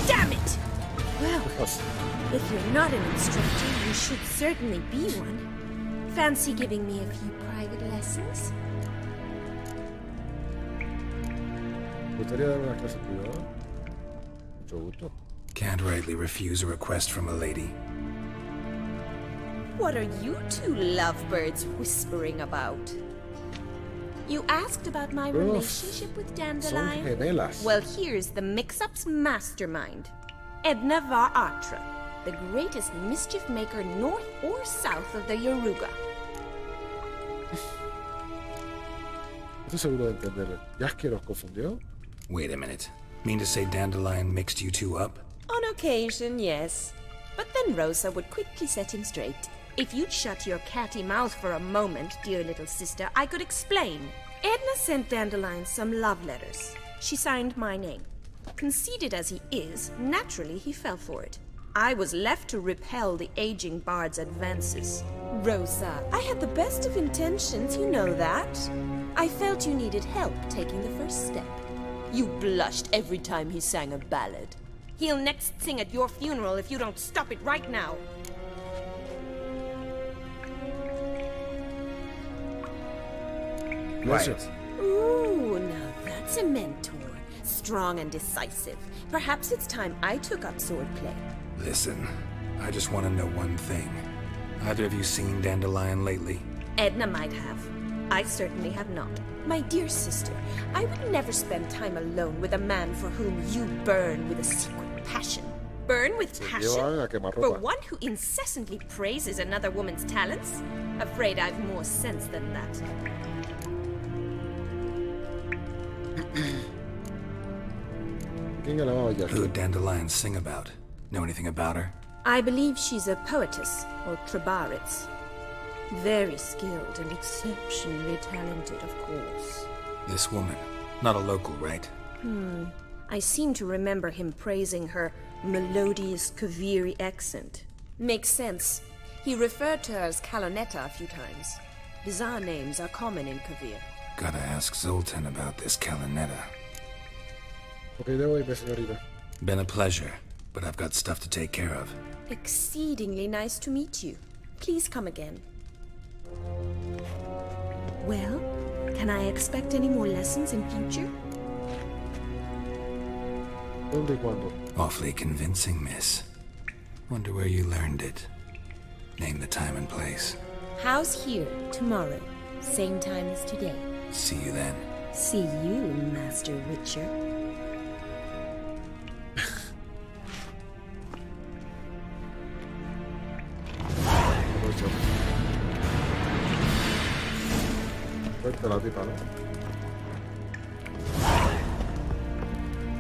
S16: Damn it! Well, if you're not not an instructor, you should certainly be one. Fancy giving me a few private lessons?
S1: ¿Me gustaría dar una clase privada? Mucho gusto.
S3: Can't rightly refuse a request from a lady.
S16: What are you two lovebirds whispering about? You asked about my relationship with Dandelion? Well, here's the mix-up's mastermind. Edna var Atra, the greatest mischief maker north or south of the Yoruga.
S1: Estoy seguro de entender. ¿Ya es que los confundió?
S3: Wait a minute. Mean to say Dandelion mixed you two up?
S16: On occasion, yes. But then Rosa would quickly set him straight. If you'd shut your catty mouth for a moment, dear little sister, I could explain. Edna sent Dandelion some love letters. She signed my name. Conceited as he is, naturally he fell for it. I was left to repel the aging bard's advances. Rosa, I had the best of intentions, you know that. I felt you needed help taking the first step. You blushed every time he sang a ballad. He'll next sing at your funeral if you don't stop it right now.
S1: Right.
S16: Ooh, now that's a mentor. Strong and decisive. Perhaps it's time I took up swordplay.
S3: Listen, I just want to know one thing. Either of you seen Dandelion lately?
S16: Edna might have. I certainly have not. My dear sister, I would never spend time alone with a man for whom you burn with a secret passion. Burn with passion? For one who incessantly praises another woman's talents? Afraid I've more sense than that.
S3: Who'd Dandelion sing about? Know anything about her?
S16: I believe she's a poetess, or Trebaritz. Very skilled and exceptionally talented, of course.
S3: This woman. Not a local, right?
S16: I seem to remember him praising her melodious Kaviri accent. Makes sense. He referred to her as Kalonetta a few times. Bizarre names are common in Kavir.
S3: Gotta ask Zoltan about this Kalonetta.
S1: Okay, debo irme, señorita.
S3: Been a pleasure, but I've got stuff to take care of.
S16: Exceedingly nice to meet you. Please come again. Well, can I expect any more lessons in future?
S1: ¿Dónde y cuándo?
S3: Awfully convincing, miss. Wonder where you learned it. Name the time and place.
S16: House here, tomorrow. Same time as today.
S3: See you then.
S16: See you, Master Witcher.
S1: Fuerte la tipa, ¿no?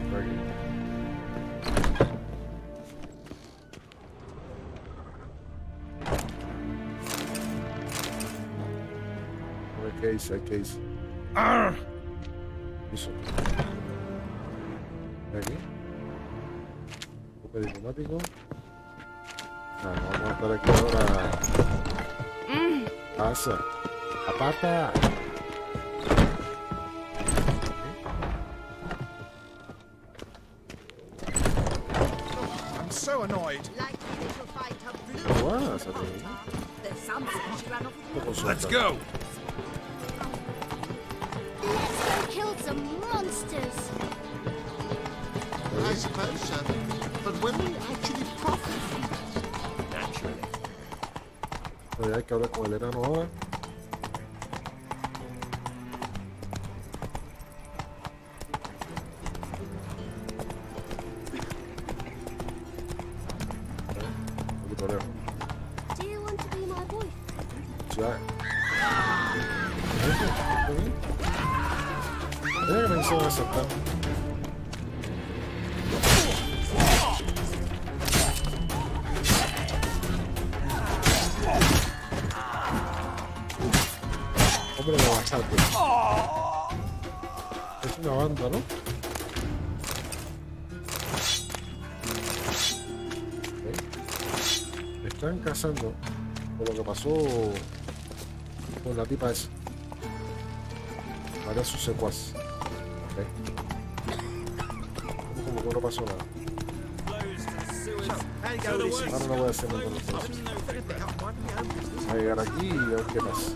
S1: Por aquí. Hay case. Eso. Aquí. Un poco diplomático. Vamos a estar aquí ahora. Pasa. Aparta.
S2: I'm so annoyed.
S1: Let's go.
S12: Let's go kill some monsters.
S5: I suppose so. But will we actually profit from that? Naturally.
S1: Hay que hablar con el enano ahora.
S12: Do you want to be my boyfriend?
S1: Ya. Mira que me hizo aceptar. Hombre, lo bastante. Es una banda, ¿no? Me están cazando por lo que pasó con la tipa esa. Ahora es su secuaz. Okay. Como que no pasó nada. Ahora no voy a hacer ningún esfuerzo. Voy a llegar aquí y ver qué pasa.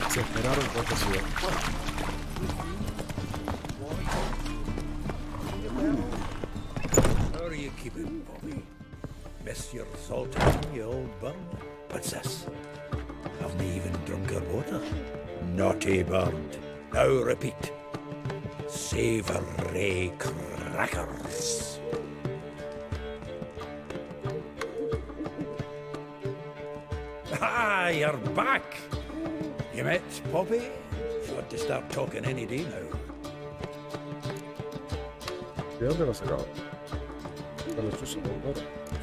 S1: Se esperaron cuánto ciudad.
S4: How are you keeping, Bobby? Miss your salting, you old bird? What's this? Haven't even drunk your water? Naughty bird. Now repeat. Savoury crackers. Ah, you're back. You met Poppy? She ought to start talking any day now.
S1: ¿De dónde lo has sacado?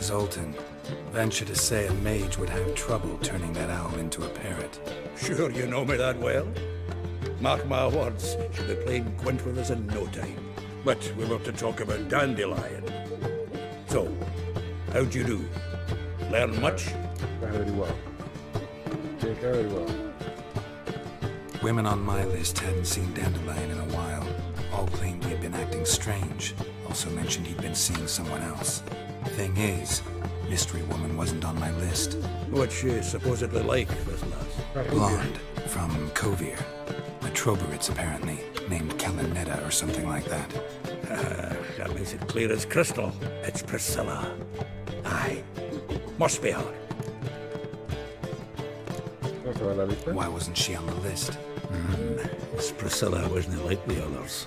S3: Zoltan. Venture to say a mage would have trouble turning that owl into a parrot.
S4: Sure you know me that well? Mark my words, she'll be playing quint with us in no time. But we were to talk about Dandelion. So, how'd you do? Learn much?
S1: Very well. Very well.
S3: Women on my list hadn't seen Dandelion in a while. All claimed he had been acting strange. Also mentioned he'd been seeing someone else. Thing is, Mystery Woman wasn't on my list.
S4: What's she supposedly like, this lass?
S3: Blonde, from Kovir. A Troberits, apparently, named Kalinetta or something like that.
S4: That makes it clear as crystal. It's Priscilla. Aye. Must be her.
S3: Why wasn't she on the list?
S4: This Priscilla wasn't like the others.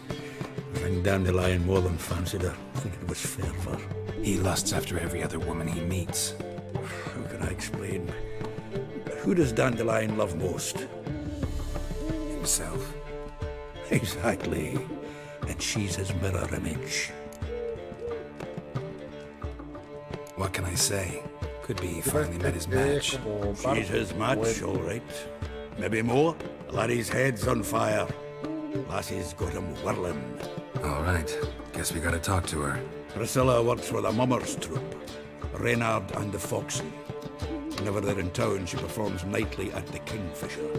S4: I think Dandelion more than fancied her. I think it was fervour.
S3: He lusts after every other woman he meets.
S4: How can I explain? Who does Dandelion love most?
S3: Himself.
S4: Exactly. And she's his mirror image.
S3: What can I say? Could be he finally met his match.
S4: She's his match, all right. Maybe more. Laddie's head's on fire. Lassie's got him whirling.
S3: All right. Guess we gotta talk to her.
S4: Priscilla works for the Mummers troupe. Reynard and the Foxy. Whenever they're in town, she performs nightly at the Kingfisher.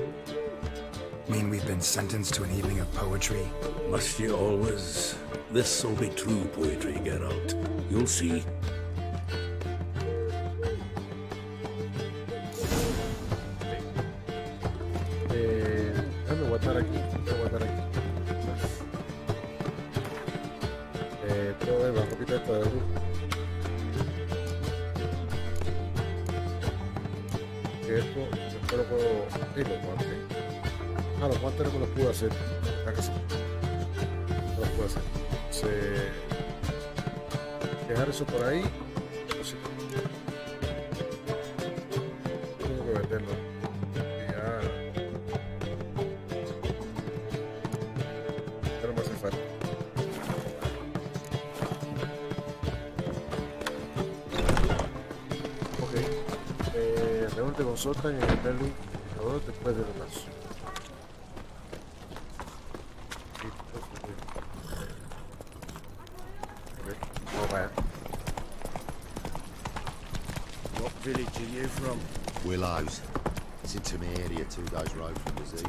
S3: Mean we've been sentenced to an evening of poetry?
S4: Must you always? This'll be true poetry, Geralt. You'll see.
S1: Déjame guardar aquí. Puedo ver la ropita esta de luz. Que esto después lo puedo... Sí, los guantes. Ah, los guantes no me los pude hacer. Acá sí. No los puedo hacer. Dejar eso por ahí. Sí. Tengo que venderlo. Ya no me hace falta. Te consultan en el darle después del paso.
S2: What village are you from?
S7: Willows. It's into my area, 2 days' road from the zoo.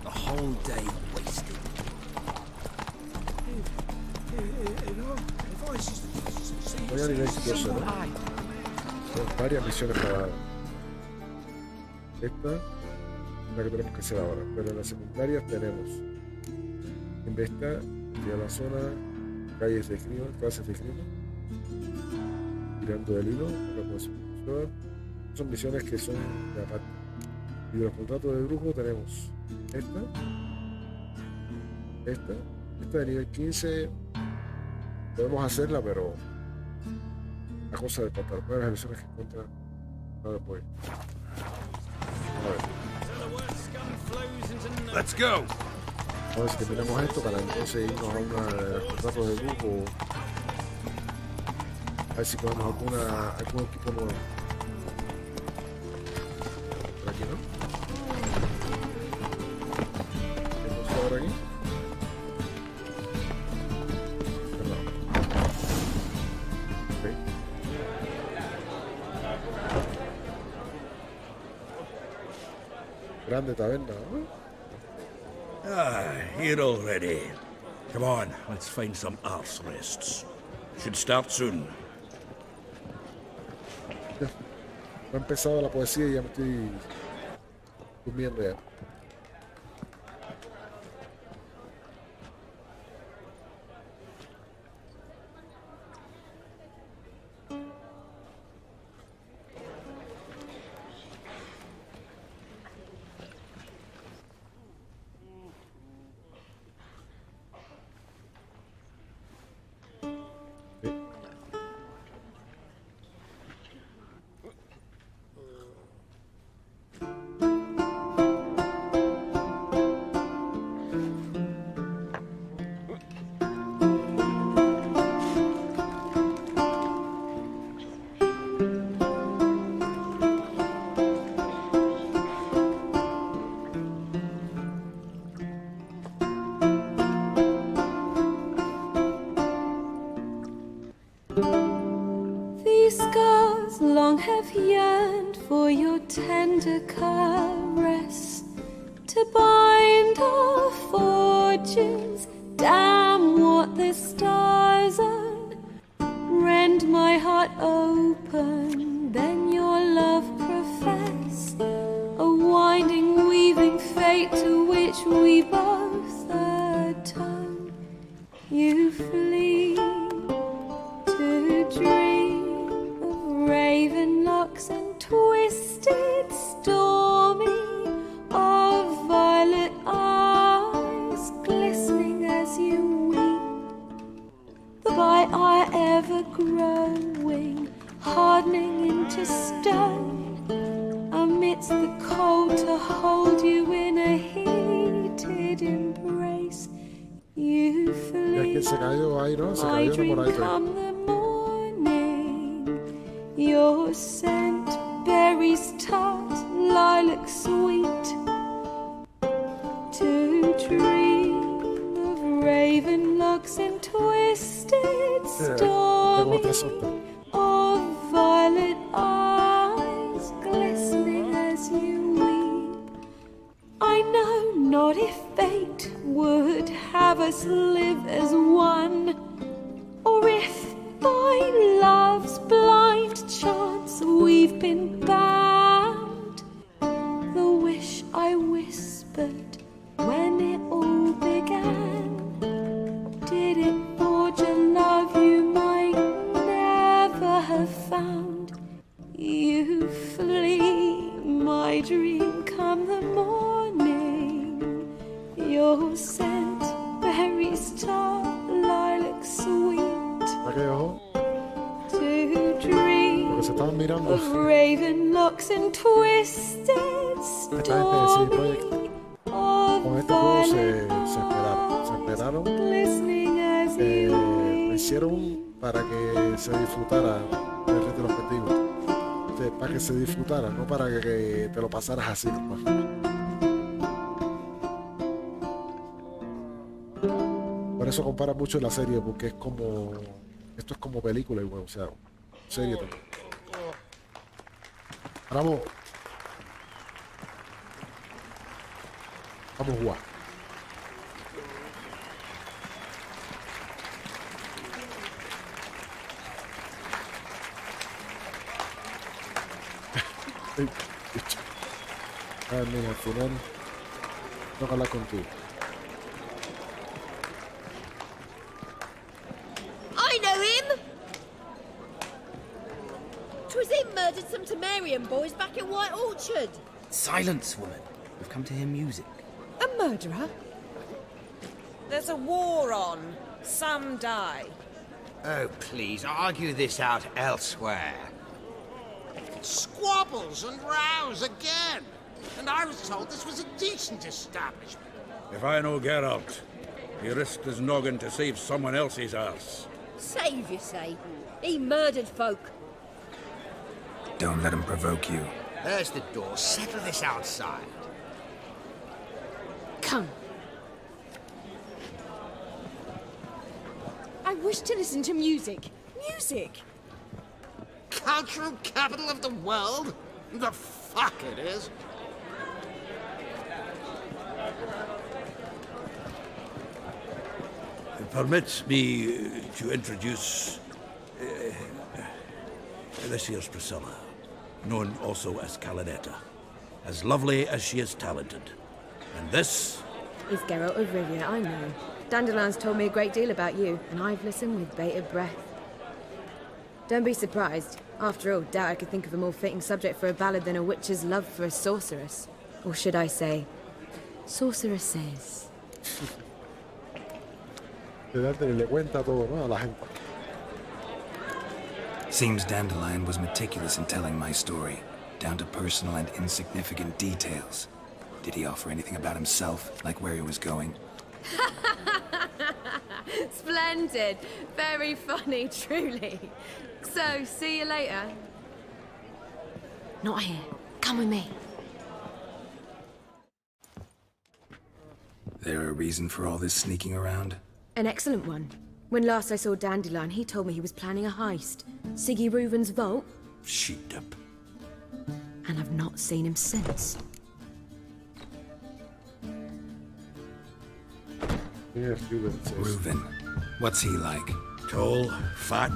S2: The whole day wasted.
S1: Voy a nivel 2, ¿no? Son varias misiones para esta, la que tenemos que hacer ahora, pero en las secundarias tenemos investigar la zona, calles de crimen, clases de crimen, tirando del hilo, son misiones que son de aparte. Y de los contratos de brujo tenemos esta de nivel 15, podemos hacerla, pero la cosa de contar, una de las misiones que encuentra no después.
S2: Let's go.
S1: A ver si terminamos esto para entonces irnos a una de los contratos de grupo. A ver si podemos algún equipo nuevo. Por aquí, ¿no? Entonces ahora aquí. grande taberna, ¿no?
S4: Here already. Come on, let's find some arse rests. Should start soon.
S1: No ha empezado la poesía y ya me estoy durmiendo ya.
S16: These scars long have yearned for your tender caress, to bind our fortunes. Damn what the stars earn. Rend my heart open, then your love profess, a winding, weaving fate to which we both atone. You flee to dream of raven locks and twisted, stormy, of violet eyes glistening as you weep. By our ever-growing, hardening into stone, amidst the cold to hold you in a heated embrace. You flee. My dream come the morning. Your scent berries tart, lilac sweet. To dream of raven locks and twisted, stormy, of violet eyes glistening as you weep. I know not if fate would have us live as one, or if by love's blind chance we've been bound. The wish I whispered when it all began, did it forge a love you might never have found? You flee, my dream come the morning. Your scent berries tart, lilac sweet. To dream of raven locks and twisted, stormy,
S1: con este juego se esperaron, lo hicieron para que se disfrutara del retrospectivo, para que se disfrutara, no para que te lo pasaras así nomás. Por eso compara mucho la serie, porque es como, esto es como película igual, o sea, serie también. Vamos. Vamos a jugar. Mira, al final tengo que hablar contigo.
S6: I know him! 'Twas him murdered some Temerian boys back in White Orchard.
S17: Silence, woman. We've come to hear music.
S8: A murderer? There's a war on. Some die.
S13: Oh, please, argue this out elsewhere.
S5: Squabbles and rows again. And I was told this was a decent establishment.
S4: If I know Geralt, he risked his noggin to save someone else's ass.
S6: Save, you say? He murdered folk.
S3: Don't let him provoke you.
S13: There's the door. Settle this outside.
S8: Come. I wish to listen to music. Music!
S5: Cultural capital of the world? The fuck it is.
S4: Permit me to introduce this here's Priscilla, known also as Calinetta, as lovely as she is talented. And this
S16: is Geraldo of Rivera, I know. Dandelion's told me a great deal about you, and I've listened with bated breath. Don't be surprised. After all, doubt I could think of a more fitting subject for a ballad than a witch's love for a sorceress. Or should I say, sorceresses.
S3: Seems Dandelion was meticulous in telling my story, down to personal and insignificant details. Did he offer anything about himself, like where he was going?
S16: Splendid. Very funny, truly. So, see you later.
S15: Not here. Come with me.
S3: There a reason for all this sneaking around?
S16: An excellent one. When last I saw Dandelion, he told me he was planning a heist. Siggy Reuven's vault.
S4: sheeped up.
S16: And I've not seen him since.
S3: Reuven. What's he like?
S4: Tall, fat,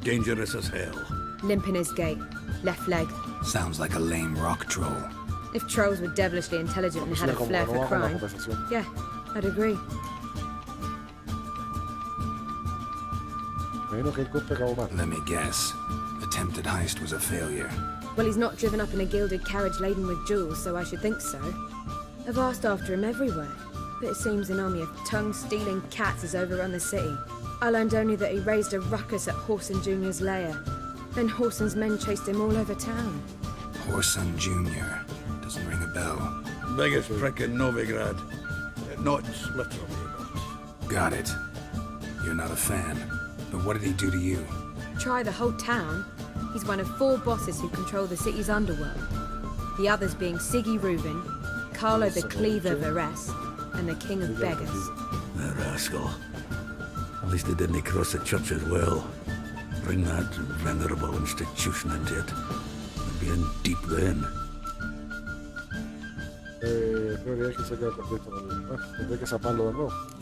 S4: dangerous as hell.
S16: Limp in his gait. Left leg.
S3: Sounds like a lame rock troll.
S16: If trolls were devilishly intelligent and had a flair for crime, yeah, I'd agree.
S3: Let me guess. Attempted heist was a failure.
S16: Well, he's not driven up in a gilded carriage laden with jewels, so I should think so. I've asked after him everywhere, but it seems an army of tongue-stealing cats has overrun the city. I learned only that he raised a ruckus at Whoreson Jr.'s lair. Then Whoreson's men chased him all over town.
S3: Whoreson Jr. Doesn't ring a bell.
S4: Biggest prick in Novigrad. Not literally, but...
S3: Got it. You're not a fan. But what did he do to you?
S16: Try the whole town. He's one of 4 bosses who control the city's underworld. The others being Siggy Reuven, Carlo the Cleaver Varese, and the King of Beggars.
S4: The rascal. At least they didn't cross the church as well. Bring that venerable institution into it. We'd be in deep then.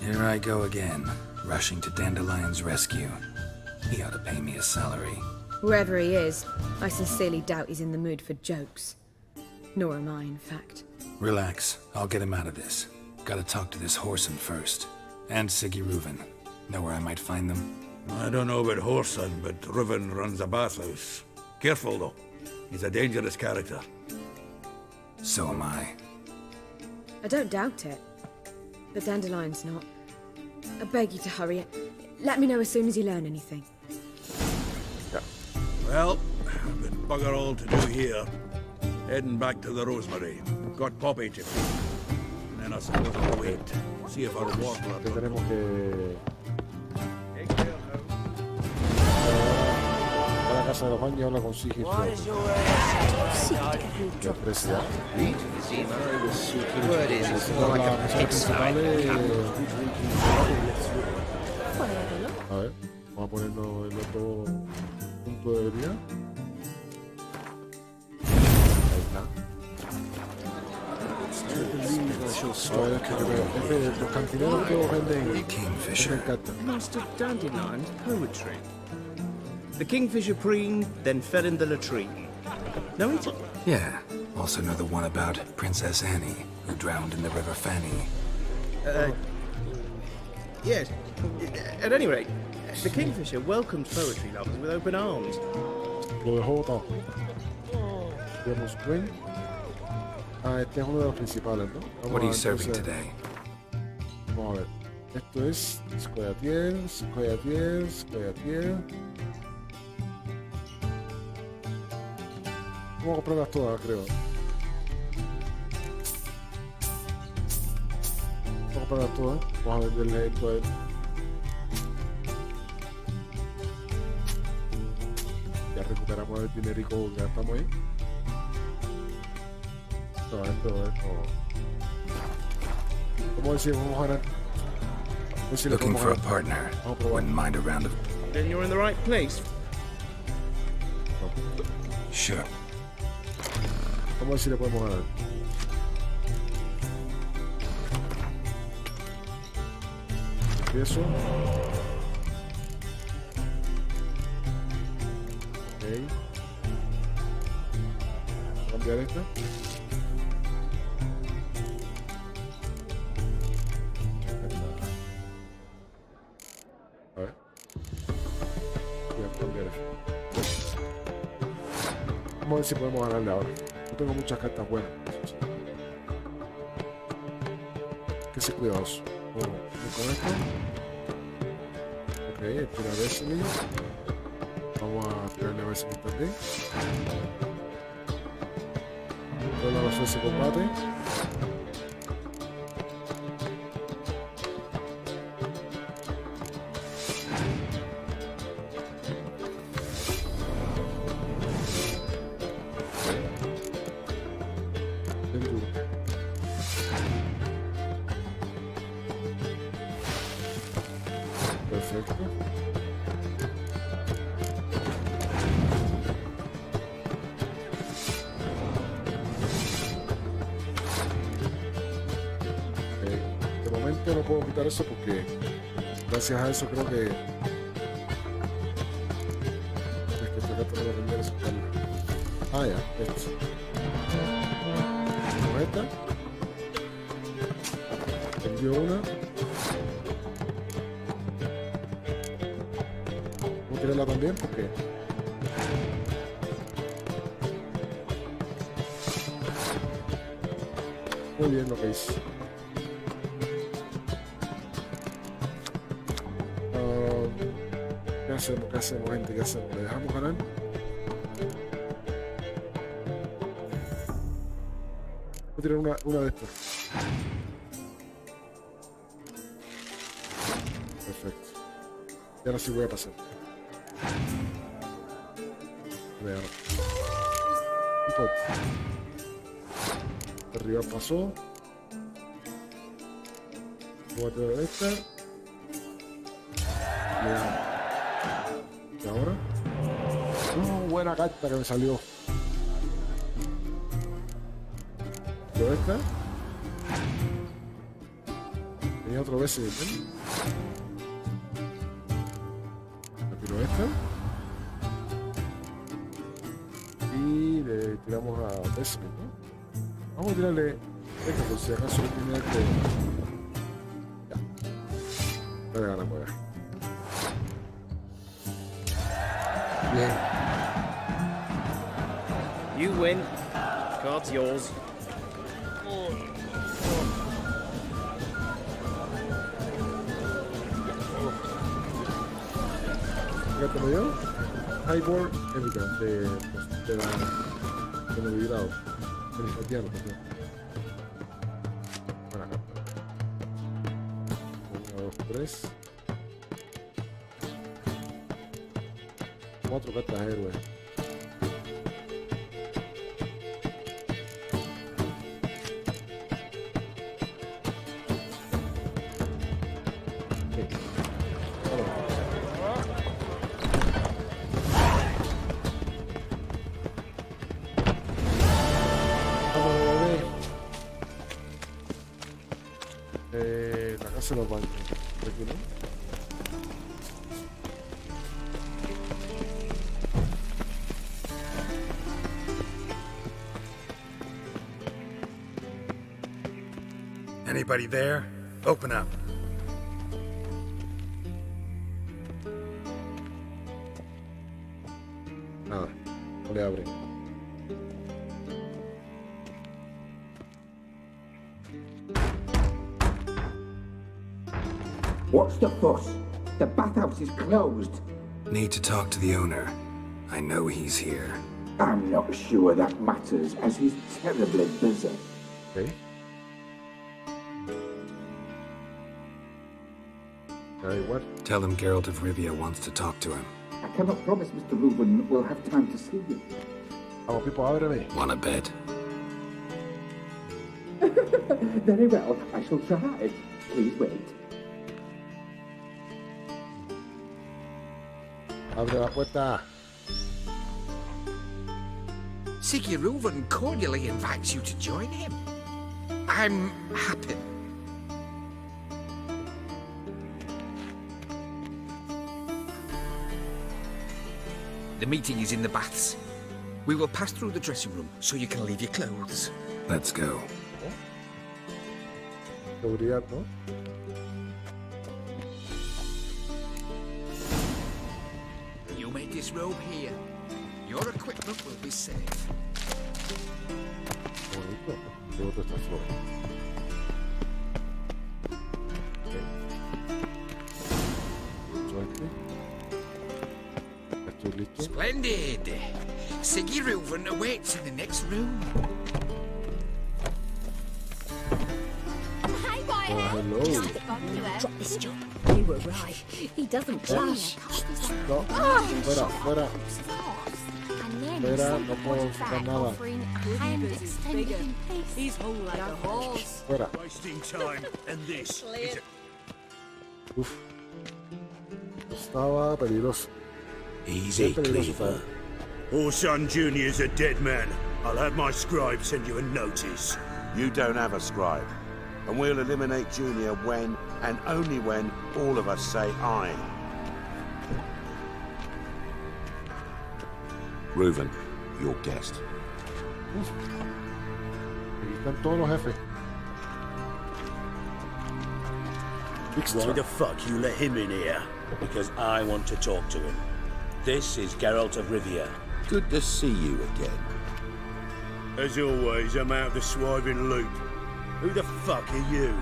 S3: Here I go again, rushing to Dandelion's rescue. He ought to pay me a salary.
S16: Whoever he is, I sincerely doubt he's in the mood for jokes. Nor am I, in fact.
S3: Relax, I'll get him out of this. Gotta talk to this Whoreson first. And Siggy Reuven. Know where I might find them?
S4: I don't know about Whoreson, but Reuven runs a bathhouse. Careful, though. He's a dangerous character.
S3: So am I.
S16: I don't doubt it. But Dandelion's not. I beg you to hurry it. Let me know as soon as you learn anything.
S4: Yeah. Well, I've got bugger all to do here. Heading back to the Rosemary. Got Poppy to feed. And then I suppose I'll wait. See if our water...
S1: Casa de los baños habla con Siggy A ver, vamos a ponernos el otro punto de debilidad. Ahí está. A ver, es que los cantineros que venden
S3: Kingfisher.
S18: Master Dandelion's poetry. The kingfisher preened, then fell in the latrine. Know it?
S3: Yeah. Also know the one about Princess Annie, who drowned in the River Fanny.
S18: Yes. At any rate, the kingfisher welcomed poetry lovers with open arms.
S1: Lo dejó botado. Tenemos Queen. Este es uno de los principales, ¿no?
S3: What are you serving today?
S1: Vamos a ver. Esto es Scoyatiel, Scoyatiel, Scoyatiel. Vamos a comprarlas todas, creo. Vamos a comprarlas todas. Vamos a venderle esto a él. Ya recuperamos el dinerico que gastamos ahí. Esto. ¿Cómo decir? Vamos a ganar.
S3: Looking for a partner. Wouldn't mind a round of...
S18: Then you're in the right place.
S3: Sure.
S1: Vamos a ver si le podemos ganar. empiezo. Ok. Cambiar esta. A ver. Voy a cambiar esto. Vamos a ver si podemos ganarle ahora. No tengo muchas cartas buenas. Que ser cuidadoso. Bueno, con esto. Ok, espera a ver si vamos a tirarle a ver si también. Vuelvo a hacer ese combate. Perfecto. De momento no puedo quitar eso porque gracias a eso creo que es que estoy tratando de cambiar eso. Ah, ya, esto. Con esta. Envío una. Voy a tirarla también porque muy bien lo que hice. ¿Qué hacemos? ¿Qué hacemos, gente? ¿Qué hacemos? ¿Le dejamos ganar? Voy a tirar una de estas. Perfecto. Y ahora sí voy a pasar. Vean. Un poco. Arriba pasó. Voy a tirar esta. Y ahora. Buena carta que me salió. Yo esta. Tenía otra vez el tiro esta. Y le tiramos a Desmond, ¿no? Vamos a tirarle esta por si acaso el primer que. Ya. No le ganamos ya. Bien.
S18: You win. Card's yours.
S1: Fíjate, me dio Highboard Evidence de movilidad. El italiano, perdón. Buena carta. 1, 2, 3. 4 cartas héroes. La casa de los bancos. Aquí, ¿no?
S3: Anybody there? Open up.
S1: Nada, no le abre.
S19: What's the fuss? The bathhouse is closed.
S3: Need to talk to the owner. I know he's here.
S19: I'm not sure that matters, as he's terribly busy.
S1: Okay. What?
S3: Tell him Geraldo of Rivia wants to talk to him.
S19: I cannot promise Mr. Reuben will have time to see you.
S1: Vamos, Pipo, ábreme.
S3: Want a bed?
S19: Very well, I shall try. Please wait.
S1: Abre la puerta.
S5: Siggy Reuben cordially invites you to join him. I'm happy.
S20: The meeting is in the baths. We will pass through the dressing room so you can leave your clothes.
S3: Let's go.
S1: Seguridad, ¿no?
S20: You may disrobe here. Your equipment will be safe.
S1: Bonito. Luego te estás solo. Estoy listo.
S20: Splendid. Siggy Reuven awaits in the next room.
S1: Hello.
S15: Drop this job. You were right. He doesn't blush.
S1: No, fuera, fuera. Fuera, no puedo quitar nada.
S8: He's whole like a horse.
S1: Fuera.
S5: Wasting time, and this is
S1: Uf. Estaba peligroso.
S4: Easy,
S1: Peligroso
S4: Cleaver.
S5: Orson Jr.'s a dead man. I'll have my scribe send you a notice.
S7: You don't have a scribe. And we'll eliminate Junior when, and only when, all of us say aye. Reuven, your guest.
S1: Aquí están todos los jefes.
S21: Why the fuck you let him in here? Because I want to talk to him. This is Geraldo of Rivera.
S7: Good to see you again.
S5: As always, I'm out of the swiving loop. Who the fuck are you?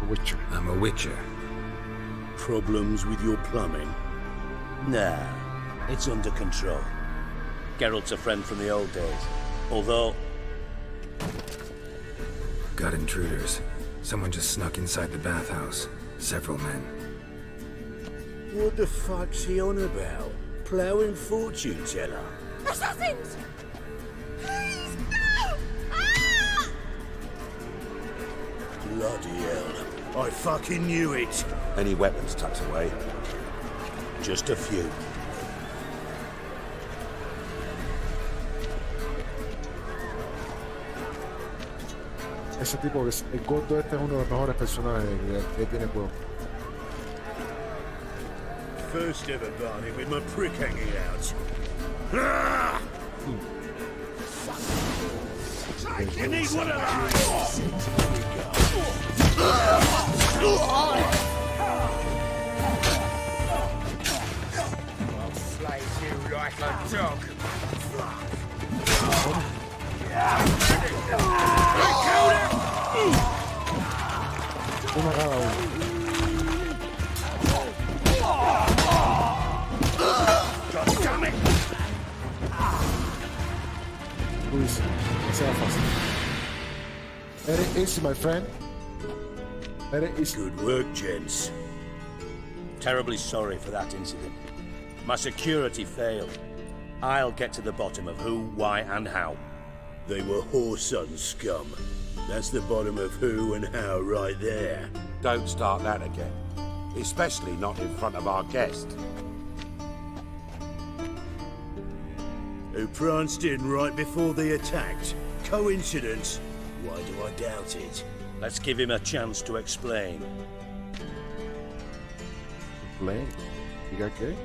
S1: A Witcher.
S3: I'm a Witcher.
S21: Problems with your plumbing? Nah, it's under control. Geralt's a friend from the old days. Although...
S3: Got intruders. Someone just snuck inside the bathhouse. Several men.
S21: What the fuck's he on about? Ploughing fortune teller?
S8: Assassins! Please, no! Ah!
S21: Bloody hell. I fucking knew it.
S7: Any weapons tucked away?
S21: Just a few.
S1: Ese tipo, el gordo este es uno de los mejores personajes que tiene el juego.
S5: First ever barney with my prick hanging out. Ah! You need one of those! I'll slay you like a dog.
S1: Uno cada uno. Luis, sea fácil. Very easy, my friend. Very easy.
S21: Good work, gents. Terribly sorry for that incident. My security failed. I'll get to the bottom of who, why, and how. They were whoreson scum. That's the bottom of who and how right there.
S7: Don't start that again. Especially not in front of our guest.
S21: Who pranced in right before they attacked. Coincidence? Why do I doubt it? Let's give him a chance to explain.
S1: Explain? You got gay?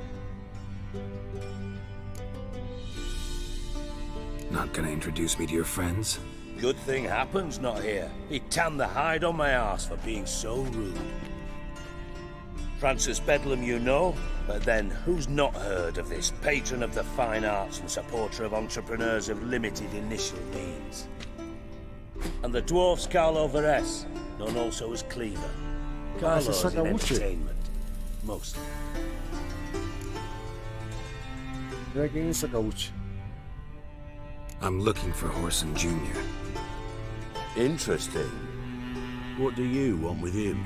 S3: Not gonna introduce me to your friends?
S21: Good thing Happen's not here. He tanned the hide on my arse for being so rude. Francis Bedlam you know, but then who's not heard of this patron of the fine arts and supporter of entrepreneurs of limited initial means? And the dwarf's Carlo Veres, known also as Cleaver. Carlo's in entertainment, mostly.
S1: Mira quién es Sakauchi.
S3: I'm looking for Whoreson Jr.
S21: Interesting. What do you want with him?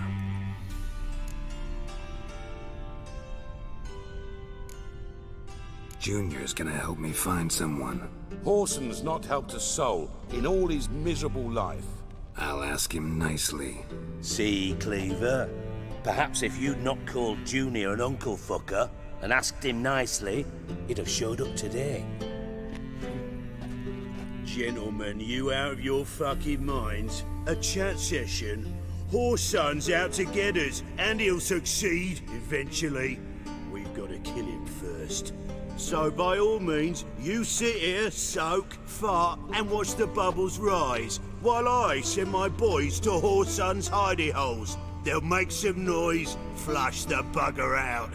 S3: Junior's gonna help me find someone.
S7: Whoreson's not helped a soul in all his miserable life.
S3: I'll ask him nicely.
S21: See, Cleaver? Perhaps if you'd not called Junior an uncle fucker and asked him nicely, he'd have showed up today. Gentlemen, you out of your fucking minds? A chat session? Whoreson's out to get us, and he'll succeed eventually. We've got to kill him first. So by all means, you sit here, soak, fart, and watch the bubbles rise, while I send my boys to Whoreson's hidey holes. They'll make some noise, flush the bugger out.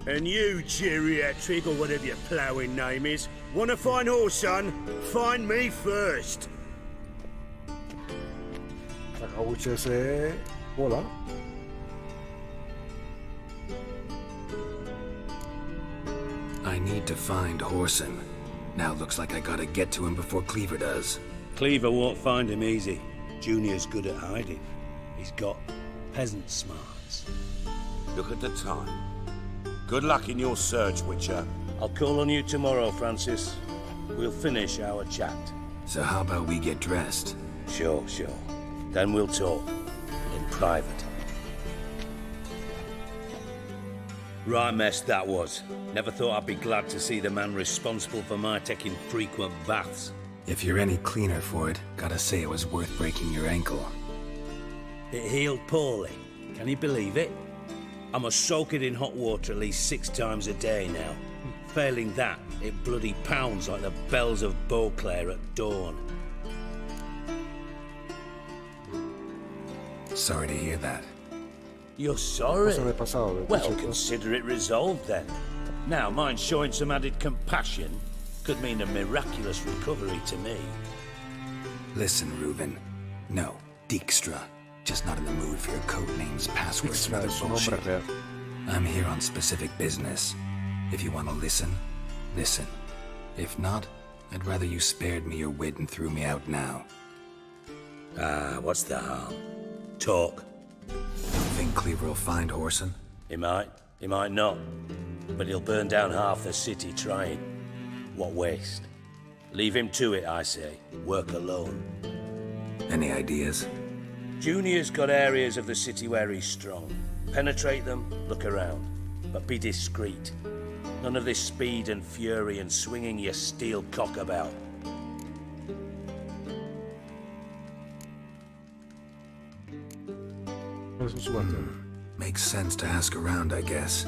S21: And you, geriatric, or whatever your ploughing name is, want to find Whoreson? Find me first.
S1: Sacabuche se bola.
S3: I need to find Whoreson. Now looks like I gotta get to him before Cleaver does.
S21: Cleaver won't find him easy. Junior's good at hiding. He's got peasant smarts.
S9: Look at the time. Good luck in your search, Witcher.
S21: I'll call on you tomorrow, Francis. We'll finish our chat.
S3: So how about we get dressed?
S21: Sure. Then we'll talk. In private. Right mess that was. Never thought I'd be glad to see the man responsible for my taking frequent baths.
S3: If you're any cleaner for it, gotta say it was worth breaking your ankle.
S21: It healed poorly. Can you believe it? I must soak it in hot water at least 6 times a day now. Failing that, it bloody pounds like the bells of Beauclair at dawn.
S3: Sorry to hear that.
S21: You're sorry?
S1: Well,
S21: consider it resolved then. Now, mind showing some added compassion could mean a miraculous recovery to me.
S3: Listen, Reuben. No, Dijkstra. Just not in the mood for your code names, passwords, and other bullshit. I'm here on specific business. If you want to listen, listen. If not, I'd rather you spared me your wit and threw me out now.
S21: What's the harm? Talk.
S3: Don't think Cleaver will find Whoreson?
S21: He might not. But he'll burn down half the city trying. What waste? Leave him to it, I say. Work alone.
S3: Any ideas?
S21: Junior's got areas of the city where he's strong. Penetrate them, look around. But be discreet. None of this speed and fury and swinging your steel cock about.
S3: Makes sense to ask around, I guess.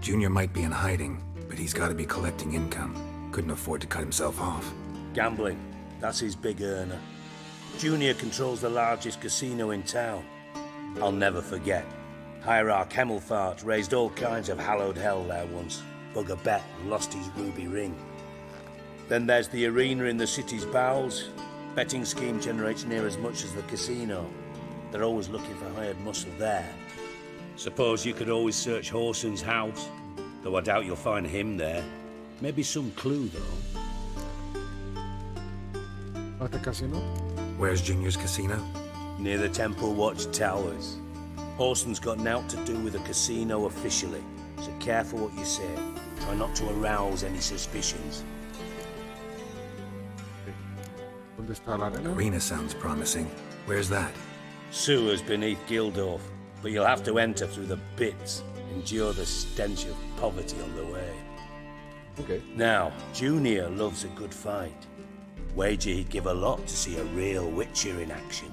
S3: Junior might be in hiding, but he's got to be collecting income. Couldn't afford to cut himself off.
S21: Gambling. That's his big earner. Junior controls the largest casino in town. I'll never forget. Hierarch Hemmelfart raised all kinds of hallowed hell there once. Bugger bet and lost his ruby ring. Then there's the arena in the city's bowels. Betting scheme generates near as much as the casino. They're always looking for hired muscle there. Suppose you could always search Whoreson's house, though I doubt you'll find him there. Maybe some clue, though.
S1: At the casino?
S3: Where's Junior's casino?
S21: Near the Temple Watch Towers. Whoreson's got naught to do with the casino officially, so careful what you say. Try not to arouse any suspicions.
S3: Arena sounds promising. Where's that?
S21: Sewers beneath Gildorf, but you'll have to enter through the pits, endure the stench of poverty on the way.
S1: Okay.
S21: Now, Junior loves a good fight. Wager he'd give a lot to see a real Witcher in action.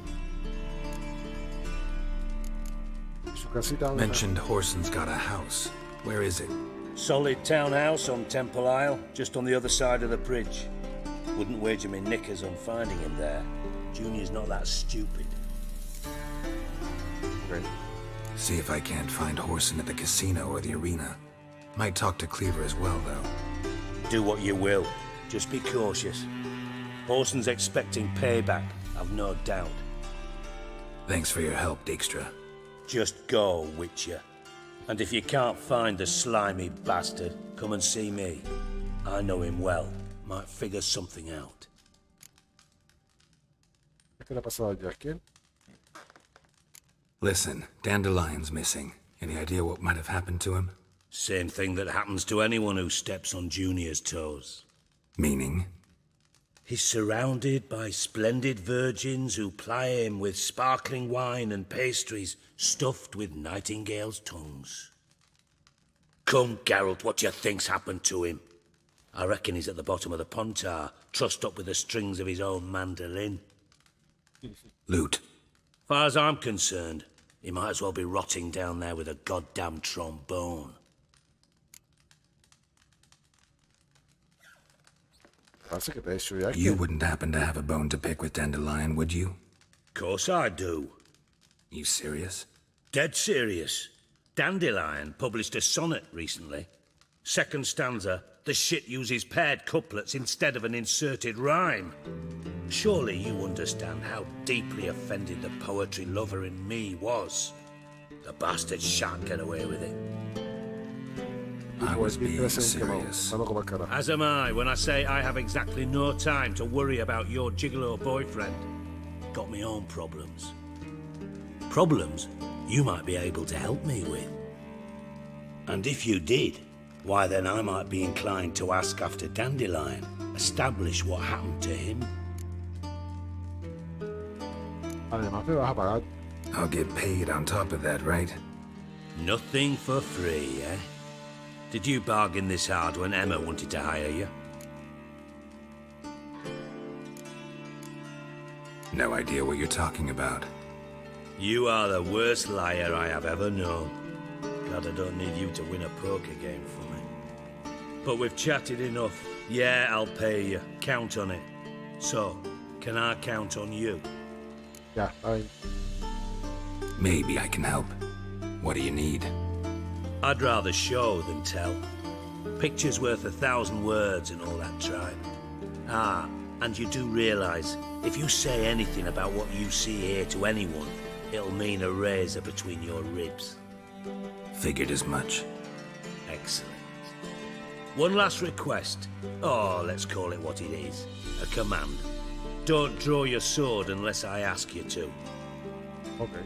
S3: Mentioned Whoreson's got a house. Where is it?
S21: Solid townhouse on Temple Isle, just on the other side of the bridge. Wouldn't wager me knickers on finding him there. Junior's not that stupid.
S1: Great.
S3: See if I can't find Whoreson at the casino or the arena. Might talk to Cleaver as well, though.
S21: Do what you will. Just be cautious. Whoreson's expecting payback, I've no doubt.
S3: Thanks for your help, Dijkstra.
S21: Just go, Witcher. And if you can't find the slimy bastard, come and see me. I know him well. Might figure something out.
S1: ¿Qué le ha pasado a Jaskiel?
S3: Listen, Dandelion's missing. Any idea what might have happened to him?
S21: Same thing that happens to anyone who steps on Junior's toes.
S3: Meaning?
S21: He's surrounded by splendid virgins who ply him with sparkling wine and pastries stuffed with nightingales' tongues. Come, Geralt, what do you think's happened to him? I reckon he's at the bottom of the Pontar, trussed up with the strings of his own mandolin.
S3: Loot.
S21: Far as I'm concerned, he might as well be rotting down there with a goddamn trombone.
S3: You wouldn't happen to have a bone to pick with Dandelion, would you?
S21: Course I do.
S3: You serious?
S21: Dead serious. Dandelion published a sonnet recently. Second stanza, the shit uses paired couplets instead of an inserted rhyme. Surely you understand how deeply offended the poetry lover in me was. The bastard shan't get away with it.
S3: I was being serious.
S21: As am I when I say I have exactly no time to worry about your gigolo boyfriend. Got me own problems. Problems you might be able to help me with. And if you did, why then I might be inclined to ask after Dandelion, establish what happened to him.
S3: I'll get paid on top of that, right?
S21: Nothing for free, eh? Did you bargain this hard when Emma wanted to hire you?
S3: No idea what you're talking about.
S21: You are the worst liar I have ever known. Glad I don't need you to win a poker game for me. But we've chatted enough. Yeah, I'll pay you. Count on it. So, can I count on you?
S1: Yeah,
S3: Maybe I can help. What do you need?
S21: I'd rather show than tell. Picture's worth 1,000 words and all that tribe. Ah, and you do realize, if you say anything about what you see here to anyone, it'll mean a razor between your ribs.
S3: Figured as much.
S21: Excellent. One last request. Oh, let's call it what it is. A command. Don't draw your sword unless I ask you to.
S1: Okay.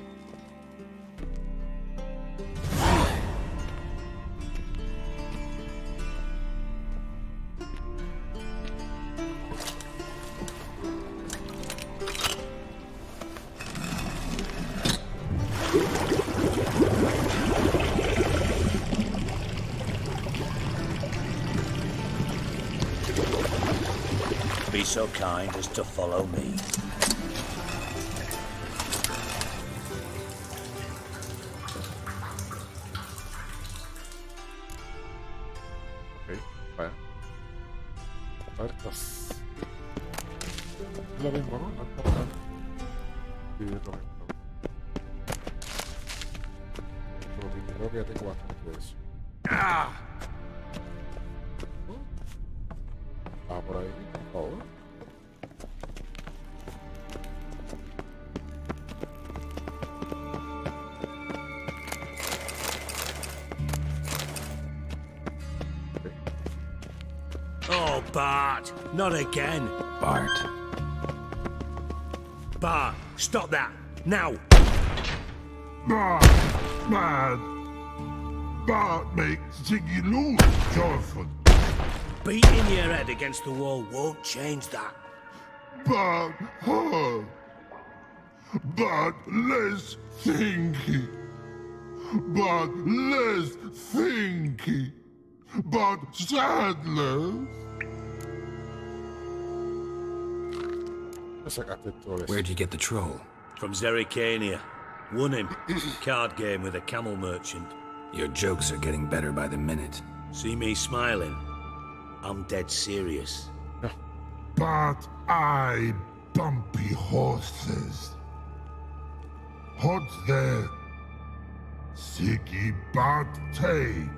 S21: Be so kind as to follow me.
S1: Ok, vaya. Cartas. Es lo mismo, ¿no? Sí, es lo mismo. Creo que ya tengo bastante de eso. Ah, por ahí, por favor.
S21: Oh, Bart, not again.
S3: Bart.
S21: Bart, stop that, now.
S11: Bart, man. Bart makes Ziggy lose, Jonathan.
S21: Beating your head against the wall won't change that.
S11: But, but less thinky. But less thinky. But sadness.
S3: Where'd you get the troll?
S21: From Zerrikania. Won him. Card game with a camel merchant.
S3: Your jokes are getting better by the minute.
S21: See me smiling? I'm dead serious.
S11: But I bumpy horses. What's there? Siggy but take.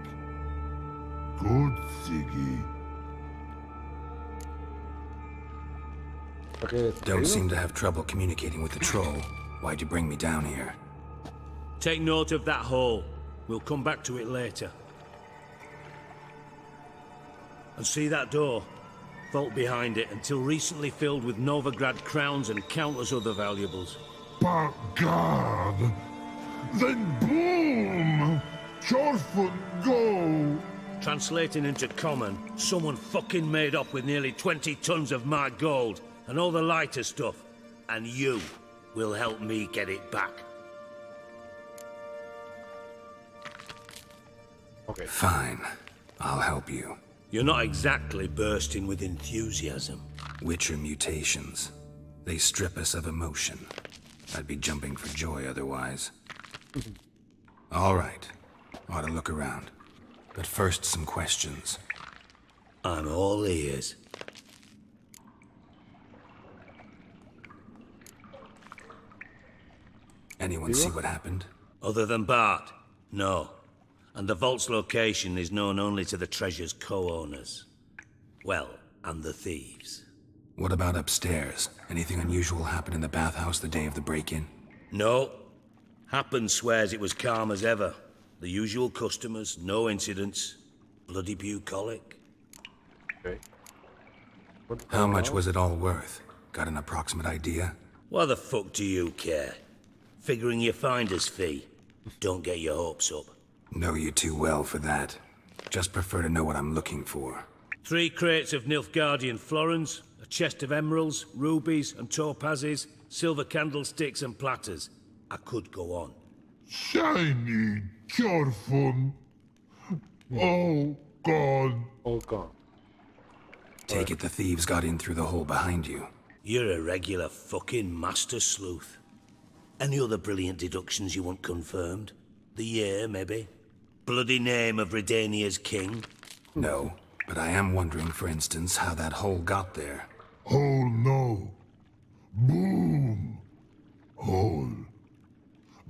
S11: Good Siggy.
S3: Don't seem to have trouble communicating with the troll. Why'd you bring me down here?
S21: Take note of that hole. We'll come back to it later. And see that door? Vault behind it, until recently filled with Novigrad crowns and countless other valuables.
S11: But God! Then boom! Chorfoot go!
S21: Translating into common, someone fucking made off with nearly 20 tons of my gold, and all the lighter stuff. And you will help me get it back.
S1: Okay.
S3: Fine. I'll help you.
S21: You're not exactly bursting with enthusiasm.
S3: Witcher mutations. They strip us of emotion. I'd be jumping for joy otherwise. All right. Ought to look around. But first, some questions.
S21: I'm all ears.
S3: Anyone see what happened?
S21: Other than Bart? No. And the vault's location is known only to the treasure's co-owners. Well, and the thieves.
S3: What about upstairs? Anything unusual happen in the bathhouse the day of the break-in?
S21: No. Happen swears it was calm as ever. The usual customers, no incidents. Bloody bucolic.
S1: Okay.
S3: How much was it all worth? Got an approximate idea?
S21: Why the fuck do you care? Figuring your finder's fee. Don't get your hopes up.
S3: Know you too well for that. Just prefer to know what I'm looking for.
S21: 3 crates of Nilfgaardian florins, a chest of emeralds, rubies and topazes, silver candlesticks and platters. I could go on.
S11: Shiny, careful. All gone.
S1: All gone.
S3: Take it the thieves got in through the hole behind you.
S21: You're a regular fucking master sleuth. Any other brilliant deductions you want confirmed? The year, maybe? Bloody name of Redania's king?
S3: No, but I am wondering, for instance, how that hole got there.
S11: Hole no. Boom. Hole.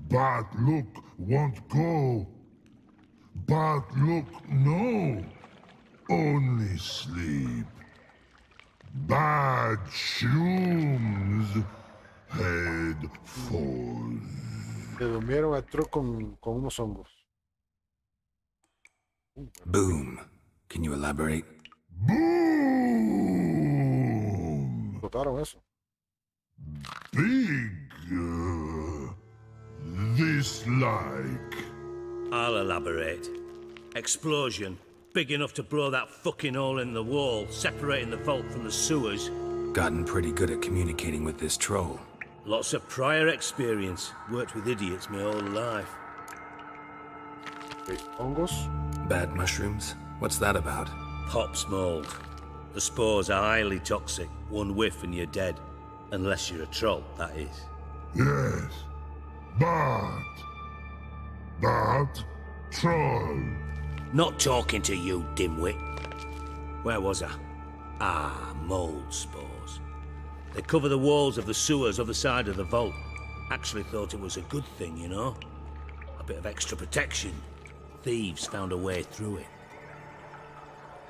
S11: Bad look won't go. Bad look no. Only sleep. Bad shrooms. Head falls.
S1: Se durmieron al truck con unos hongos.
S3: Boom. Can you elaborate?
S11: Boom.
S1: Notaron eso.
S11: Big. This like.
S21: I'll elaborate. Explosion. Big enough to blow that fucking hole in the wall, separating the vault from the sewers.
S3: Gotten pretty good at communicating with this troll.
S21: Lots of prior experience. Worked with idiots my whole life.
S1: Okay. Hongos?
S3: Bad mushrooms? What's that about?
S21: Pops mold. The spores are highly toxic. One whiff and you're dead. Unless you're a troll, that is.
S11: Yes. Bad troll.
S21: Not talking to you, dimwit. Where was I? Ah, mold spores. They cover the walls of the sewers other side of the vault. Actually thought it was a good thing, you know? A bit of extra protection. Thieves found a way through it.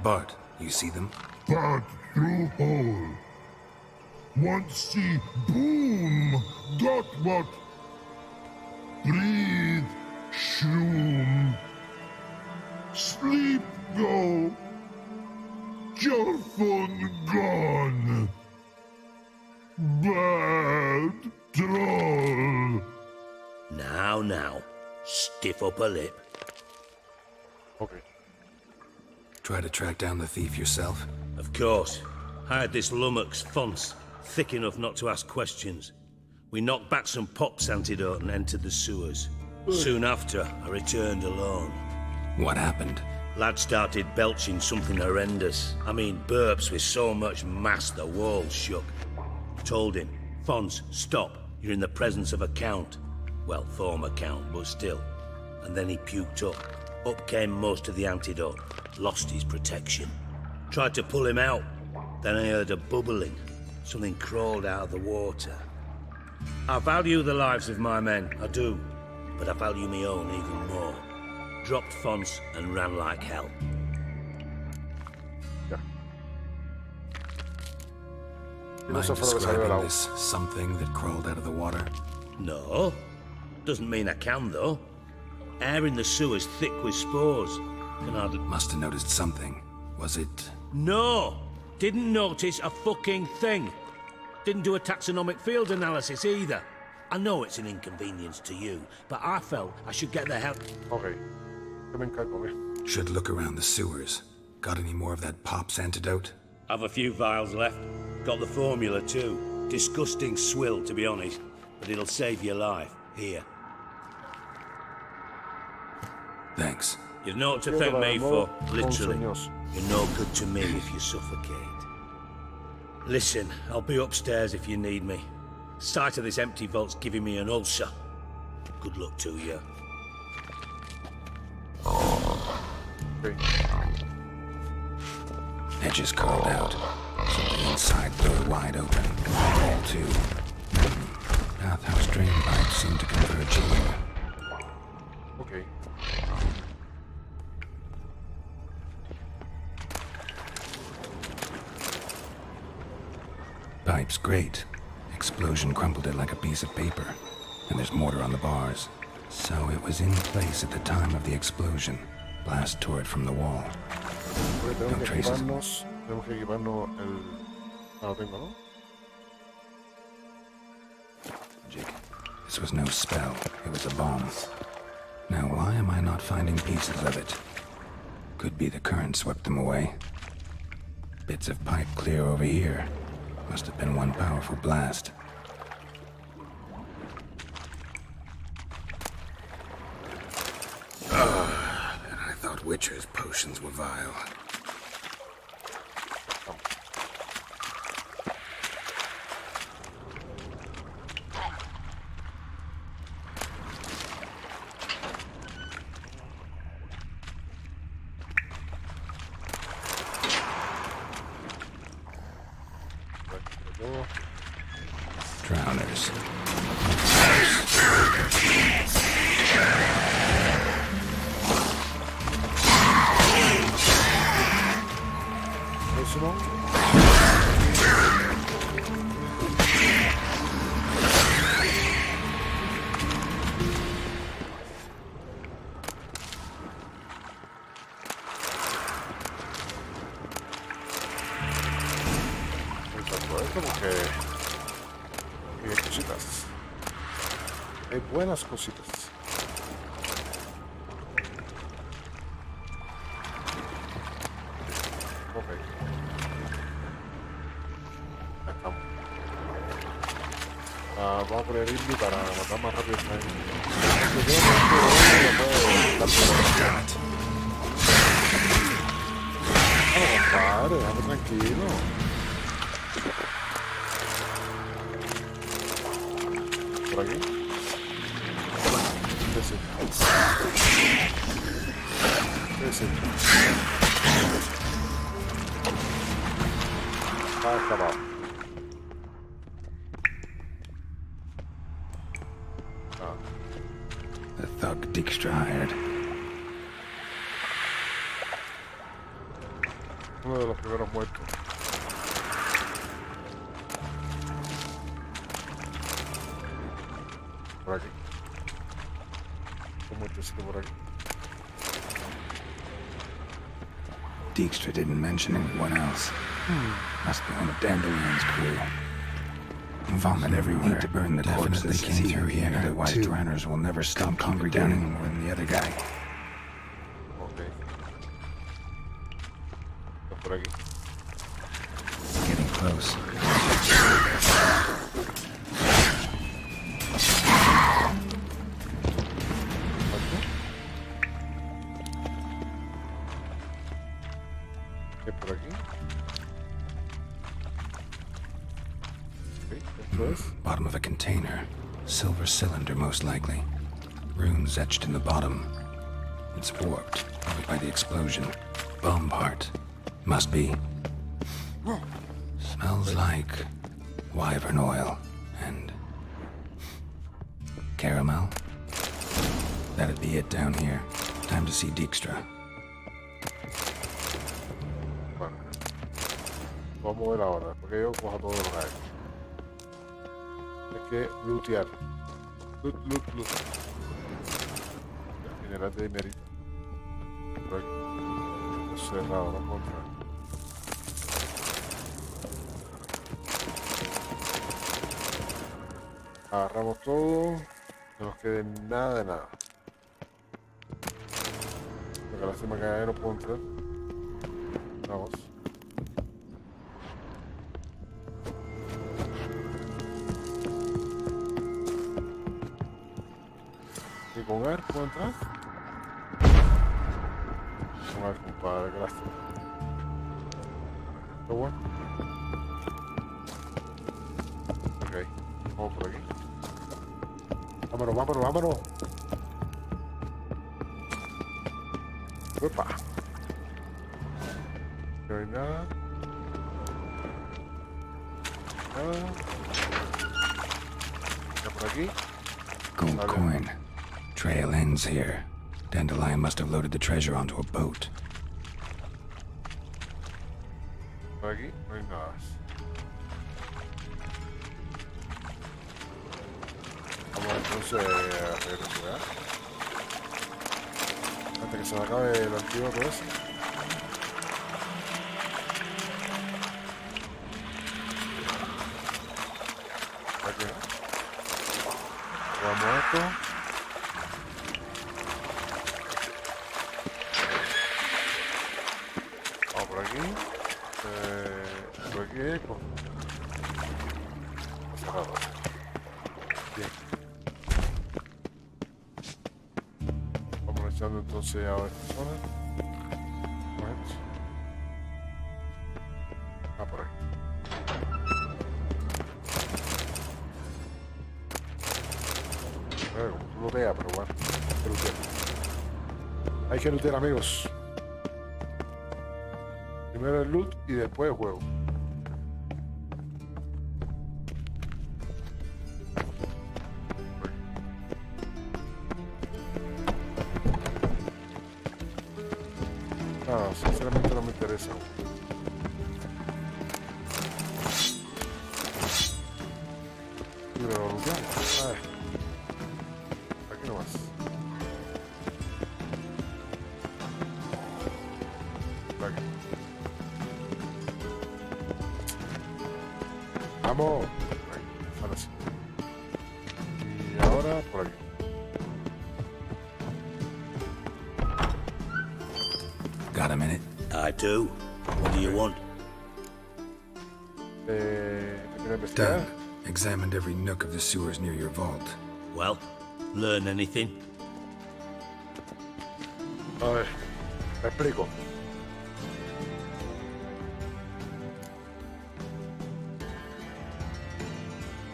S3: Bart, you see them?
S11: Bad through hole. Want see boom. Got what? Breathe. Shroom. Sleep go. Your phone gone. Bad troll.
S21: Now. Stiff upper lip.
S1: Okay.
S3: Try to track down the thief yourself?
S21: Of course. I had this lummox, Fons, thick enough not to ask questions. We knocked back some pops antidote and entered the sewers. Soon after, I returned alone.
S3: What happened?
S21: Lad started belching something horrendous. I mean, burps with so much mass the walls shook. Told him, Fons, stop. You're in the presence of a count. Well, former count, but still. And then he puked up. Up came most of the antidote. Lost his protection. Tried to pull him out. Then I heard a bubbling. Something crawled out of the water. I value the lives of my men, I do. But I value my own even more. Dropped Fons and ran like hell.
S3: Mind describing this something that crawled out of the water?
S21: No. Doesn't mean I can, though. Air in the sewer's thick with spores.
S3: Must have noticed something. Was it...
S21: No! Didn't notice a fucking thing. Didn't do a taxonomic field analysis either. I know it's an inconvenience to you, but I felt I should get the hell...
S1: Okay.
S3: Should look around the sewers. Got any more of that Pop's antidote?
S21: Have a few vials left. Got the formula too. Disgusting swill, to be honest. But it'll save your life. Here.
S3: Thanks.
S21: You've naught to thank me for, literally. You're no good to me if you suffocate. Listen, I'll be upstairs if you need me. Sight of this empty vault's giving me an ulcer. Good luck to you.
S3: Edges curled out, so the inside door wide open. All two. Bathhouse drain pipes seem to converge here.
S1: Okay.
S3: Pipes great. Explosion crumpled it like a piece of paper. And there's mortar on the bars. So it was in place at the time of the explosion. Blast tore it from the wall. No traces.
S1: Tenemos que equiparnos el... Ah, lo tengo, ¿no?
S3: This was no spell. It was a bomb. Now why am I not finding pieces of it? Could be the current swept them away. Bits of pipe clear over here. Must have been one powerful blast. And I thought Witcher's potions were vile. Drowners.
S1: Hay cositas. Hay buenas cositas. Ok. Ya estamos. Vamos a poner Indy para matar más rápido esta gente. Vamos, compadre, déjame tranquilo. Por aquí. Ese. Está escapado.
S3: The thug Dijkstra hired.
S1: Uno de los primeros muertos. Por aquí. Un muertecito por aquí.
S3: Dijkstra didn't mention anyone else. Must be one of Dandelion's crew. Vomit everywhere. Need to burn the corpses. They came through here. Otherwise, drowners will never stop congregating more than the other guy.
S1: Okay. Por aquí.
S3: Getting close.
S1: ¿Qué por aquí? Esto es.
S3: Bottom of a container. Silver cylinder, most likely. Runes etched in the bottom. It's warped, probably by the explosion. Bomb part. Must be. Smells like wyvern oil and caramel. That'd be it down here. Time to see Dijkstra.
S1: Bueno. Vamos a mover ahora, porque yo cojo todo lo que hay. Hay que lootear. Loot. Mineral de dinerito. Por aquí. Cerrado, no puedo entrar. Agarramos todo. No nos quede nada de nada. Porque la cima que hay no puedo entrar. Vamos. ¿Y con él puedo entrar? Con él, compadre, gracias. ¿Está bueno? Ok. Vamos por aquí. Vámonos, vámonos, vámonos. Uepa. No hay nada. Nada. Ya por aquí.
S3: Gold coin. Trail ends here. Dandelion must have loaded the treasure onto a boat.
S1: Por aquí no hay nada. Vamos entonces a regresar. Antes que se me acabe el antídoto ese. Aquí, vamos a esto. Vamos por aquí. Por aquí es cerrado. Bien. Vamos echando entonces a esta zona. Por aquí. Como tú lo veas, pero bueno, hay que lootear, amigos. Primero el loot y después el juego. No, sinceramente no me interesa. Pero lo looteamos. A ver. Aquí nomás. Por aquí. Vamos. Ahora sí. Y ahora por aquí.
S3: Got a minute?
S21: I do. What do you want?
S3: Done. Examined every nook of the sewers near your vault.
S21: Well, learn anything?
S1: A ver, me explico.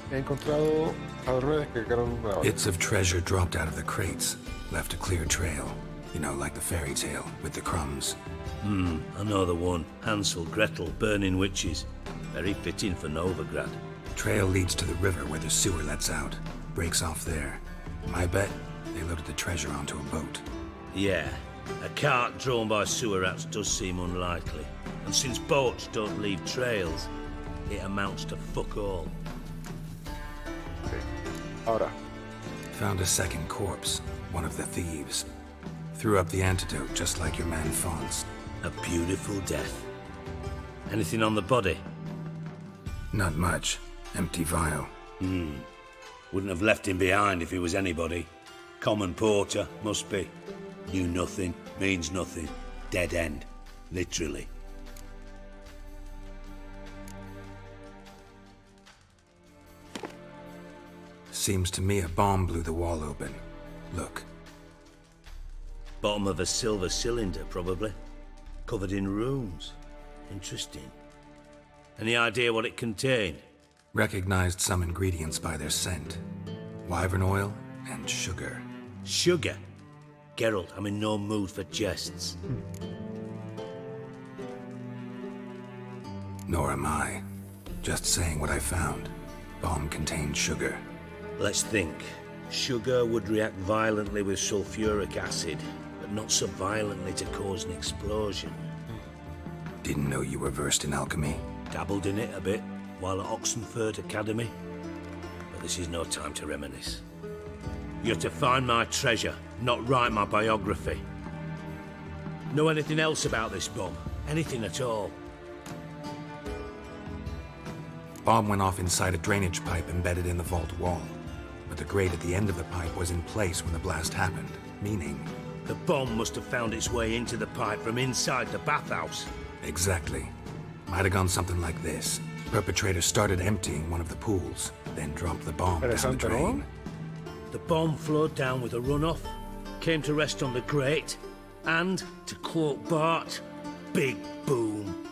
S1: He encontrado alrededores que quedaron nuevas.
S3: Bits of treasure dropped out of the crates, left a clear trail. You know, like the fairy tale with the crumbs.
S21: I know the one. Hansel, Gretel, burning witches. Very fitting for Novigrad.
S3: Trail leads to the river where the sewer lets out. Breaks off there. My bet, they loaded the treasure onto a boat.
S21: Yeah, a cart drawn by sewer rats does seem unlikely. And since boats don't leave trails, it amounts to fuck all.
S1: Ahora.
S3: Found a second corpse, one of the thieves. Threw up the antidote just like your man Fonz.
S21: A beautiful death. Anything on the body?
S3: Not much. Empty vial.
S21: Wouldn't have left him behind if he was anybody. Common porter, must be. Knew nothing, means nothing. Dead end. Literally.
S3: Seems to me a bomb blew the wall open. Look.
S21: Bottom of a silver cylinder, probably. Covered in runes. Interesting. Any idea what it contained?
S3: Recognized some ingredients by their scent. Wyvern oil and sugar.
S21: Sugar? Geralt, I'm in no mood for jests.
S3: Nor am I. Just saying what I found. Bomb contained sugar.
S21: Let's think. Sugar would react violently with sulfuric acid, but not so violently to cause an explosion.
S3: Didn't know you were versed in alchemy.
S21: Dabbled in it a bit while at Oxenford Academy. But this is no time to reminisce. You're to find my treasure, not write my biography. Know anything else about this bomb? Anything at all?
S3: Bomb went off inside a drainage pipe embedded in the vault wall. But the grate at the end of the pipe was in place when the blast happened, meaning...
S21: The bomb must have found its way into the pipe from inside the bathhouse.
S3: Exactly. Might have gone something like this. Perpetrator started emptying one of the pools, then dropped the bomb down the drain.
S21: The bomb flowed down with a runoff, came to rest on the grate, and, to quote Bart, big boom.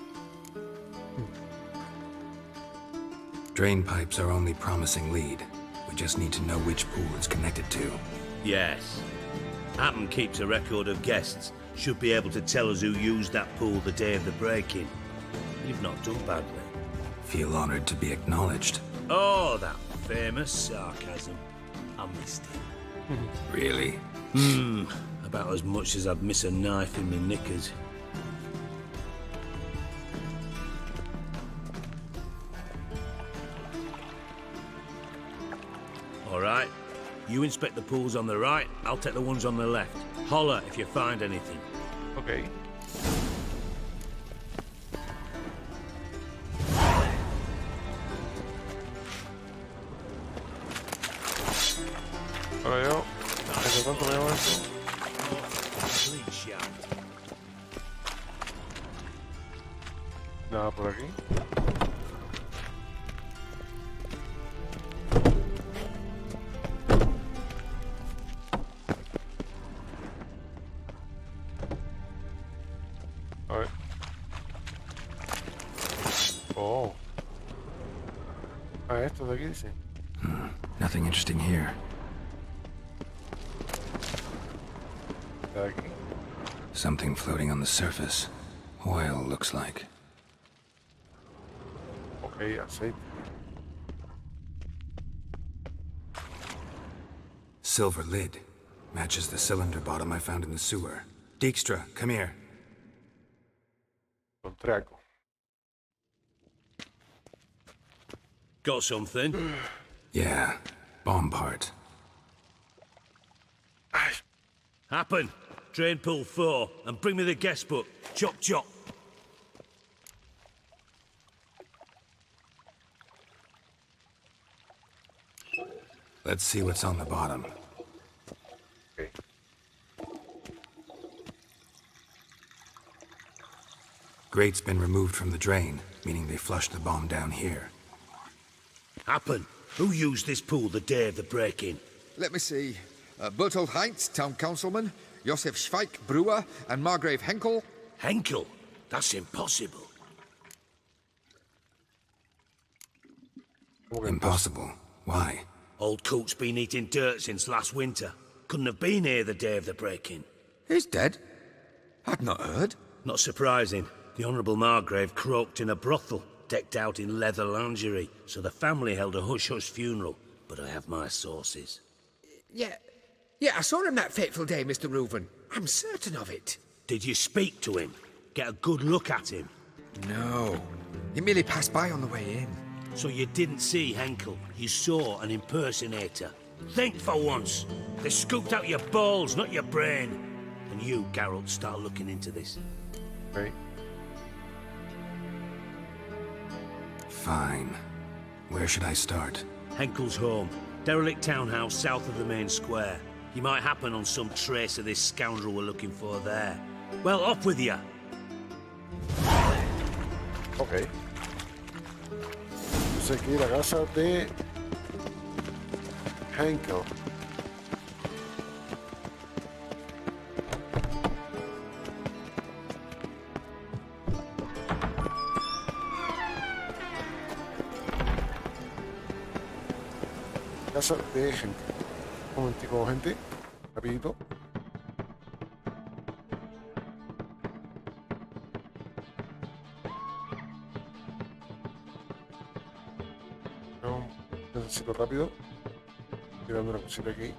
S3: Drain pipes are only promising lead. We just need to know which pool it's connected to.
S21: Yes. Happen keeps a record of guests. Should be able to tell us who used that pool the day of the break-in. You've not done badly.
S3: Feel honored to be acknowledged.
S21: Oh, that famous sarcasm. I missed it.
S3: Really?
S21: About as much as I'd miss a knife in my knickers. All right. You inspect the pools on the right, I'll take the ones on the left. Holler if you find anything.
S1: Okay. Ahora yo, ¿hace cuánto me llevo esto? Nada por aquí. A ver. Oh. Ah, esto de aquí dice.
S3: Nothing interesting here.
S1: De aquí.
S3: Something floating on the surface. Oil, looks like.
S1: Okay, aceite.
S3: Silver lid. Matches the cylinder bottom I found in the sewer. Dijkstra, come here.
S1: Encontré algo.
S21: Got something?
S3: Yeah, bomb part.
S21: Happen. Drain pool 4, and bring me the guest book. Chop chop.
S3: Let's see what's on the bottom.
S1: Okay.
S3: Grate's been removed from the drain, meaning they flushed the bomb down here.
S21: Happen. Who used this pool the day of the break-in?
S20: Let me see. Bertold Heinz, town councilman, Josef Schweik, brewer, and Margrave Henkel.
S21: Henkel? That's impossible.
S3: Impossible. Why?
S21: Old Coot's been eating dirt since last winter. Couldn't have been here the day of the break-in.
S20: He's dead? I'd not heard.
S21: Not surprising. The Honourable Margrave croaked in a brothel, decked out in leather lingerie, so the family held a hush-hush funeral. But I have my sources.
S20: Yeah, I saw him that fateful day, Mr. Reuven. I'm certain of it.
S21: Did you speak to him? Get a good look at him?
S20: No. He merely passed by on the way in.
S21: So you didn't see Henkel? You saw an impersonator? Think for once. They scooped out your balls, not your brain. And you, Geralt, start looking into this.
S1: Okay.
S3: Fine. Where should I start?
S21: Henkel's home. Derelict townhouse south of the main square. You might happen on some trace of this scoundrel we're looking for there. Well, up with you.
S1: Okay. Entonces aquí la casa de Henkel. Casa de Henkel. Un momentico, gente. Rapidito. No, necesito rápido. Estoy dando una cosita aquí.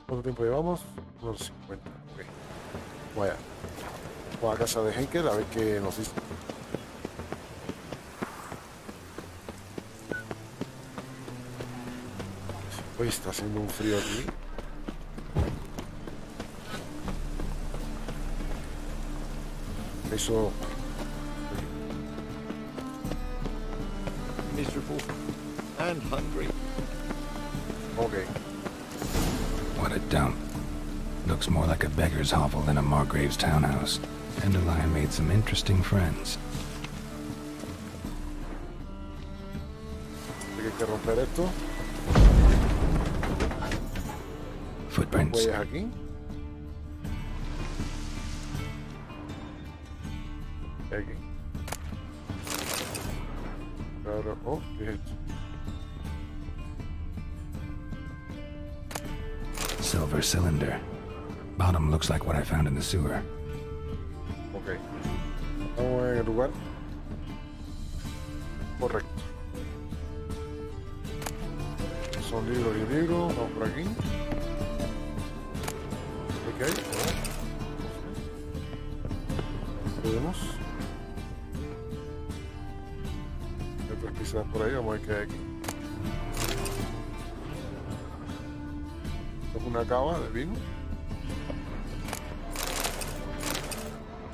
S1: ¿Cuánto tiempo llevamos? Unos 50. Ok. Vaya. Vamos a casa de Henkel a ver qué nos dice. Hoy está haciendo un frío aquí. Eso.
S20: Miserable and hungry.
S1: Okay.
S3: What a dump. Looks more like a beggar's hovel than a Margrave's townhouse. Dandelion made some interesting friends.
S1: Hay que romper esto.
S3: Footprints.
S1: Huellas aquí. Aquí. Claro. Oh, ¿qué es esto?
S3: Silver cylinder. Bottom looks like what I found in the sewer.
S1: Ok. Estamos en el lugar correcto. Son libros y libros. Vamos por aquí. ¿Qué hay? Podemos. Hay otras piezas por ahí. Vamos a ver qué hay aquí. Es una cava de vino.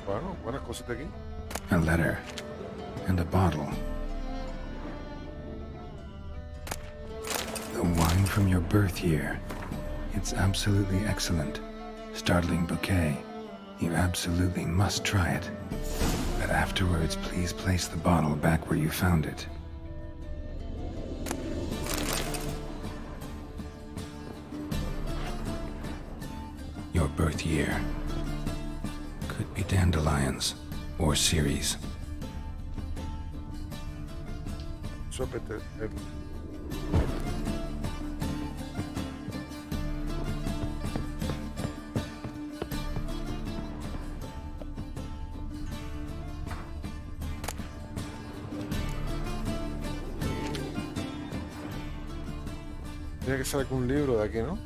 S1: Bueno, buenas cositas aquí.
S3: A letter. And a bottle. The wine from your birth year. It's absolutely excellent. Startling bouquet. You absolutely must try it. But afterwards, please place the bottle back where you found it. Your birth year. Could be dandelions or Ceres.
S1: Suéltate. Tiene que ser algún libro de aquí, ¿no?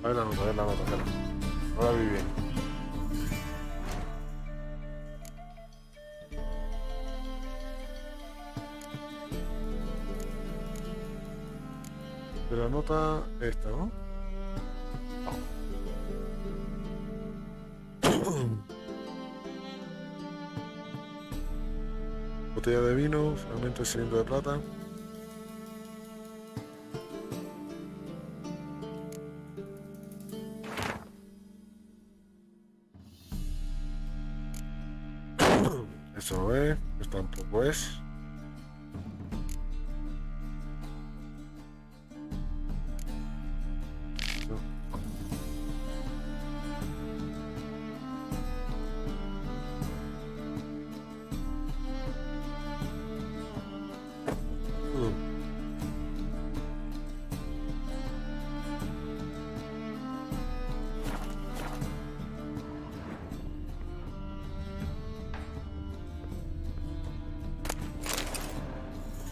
S1: A ver la nota, a ver la nota, a ver. Ahora vi bien. De la nota esta, ¿no? Botella de vino, fragmento de cilindro de plata. Eso no es, esto tampoco es.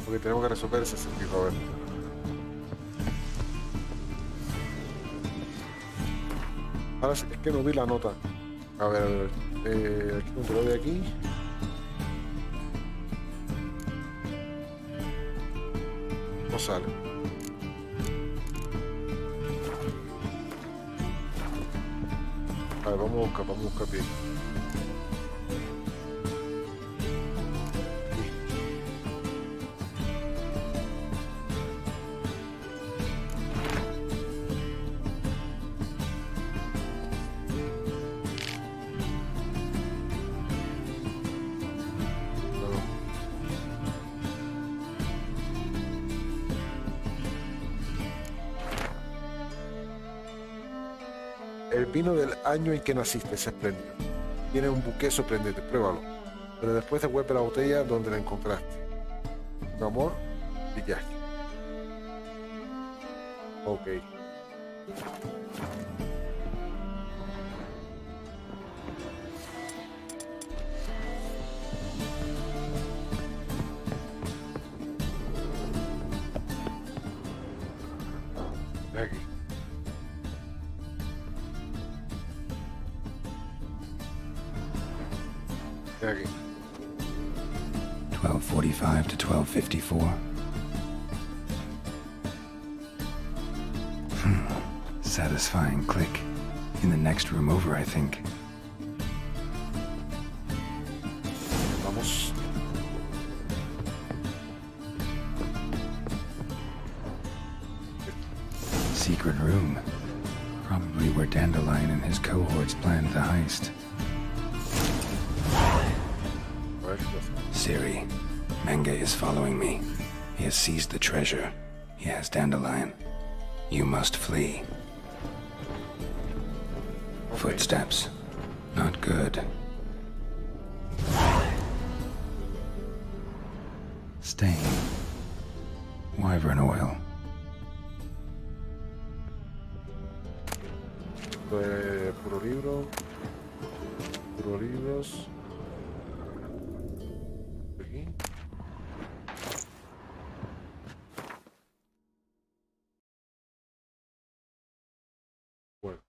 S1: Porque tenemos que resolver ese acertijo, a ver. Ahora es que no vi la nota. A ver, aquí donde lo de aquí. No sale. A ver, vamos a buscar bien. El vino del año en que naciste es espléndido. Tiene un buque sorprendente, pruébalo. Pero después devuelve la botella donde la encontraste. Con amor, viaje. Ok. De aquí. Aquí.
S3: 1245 to 1254. Satisfying click. In the next room over, I think.
S1: Vamos.
S3: Secret room. Probably where Dandelion and his cohorts planned the heist. Siri, Menge is following me. He has seized the treasure. He has Dandelion. You must flee. Footsteps. Not good. Stain. Wyvern oil.
S1: Puro libro. Puro libros. Aquí. Bueno.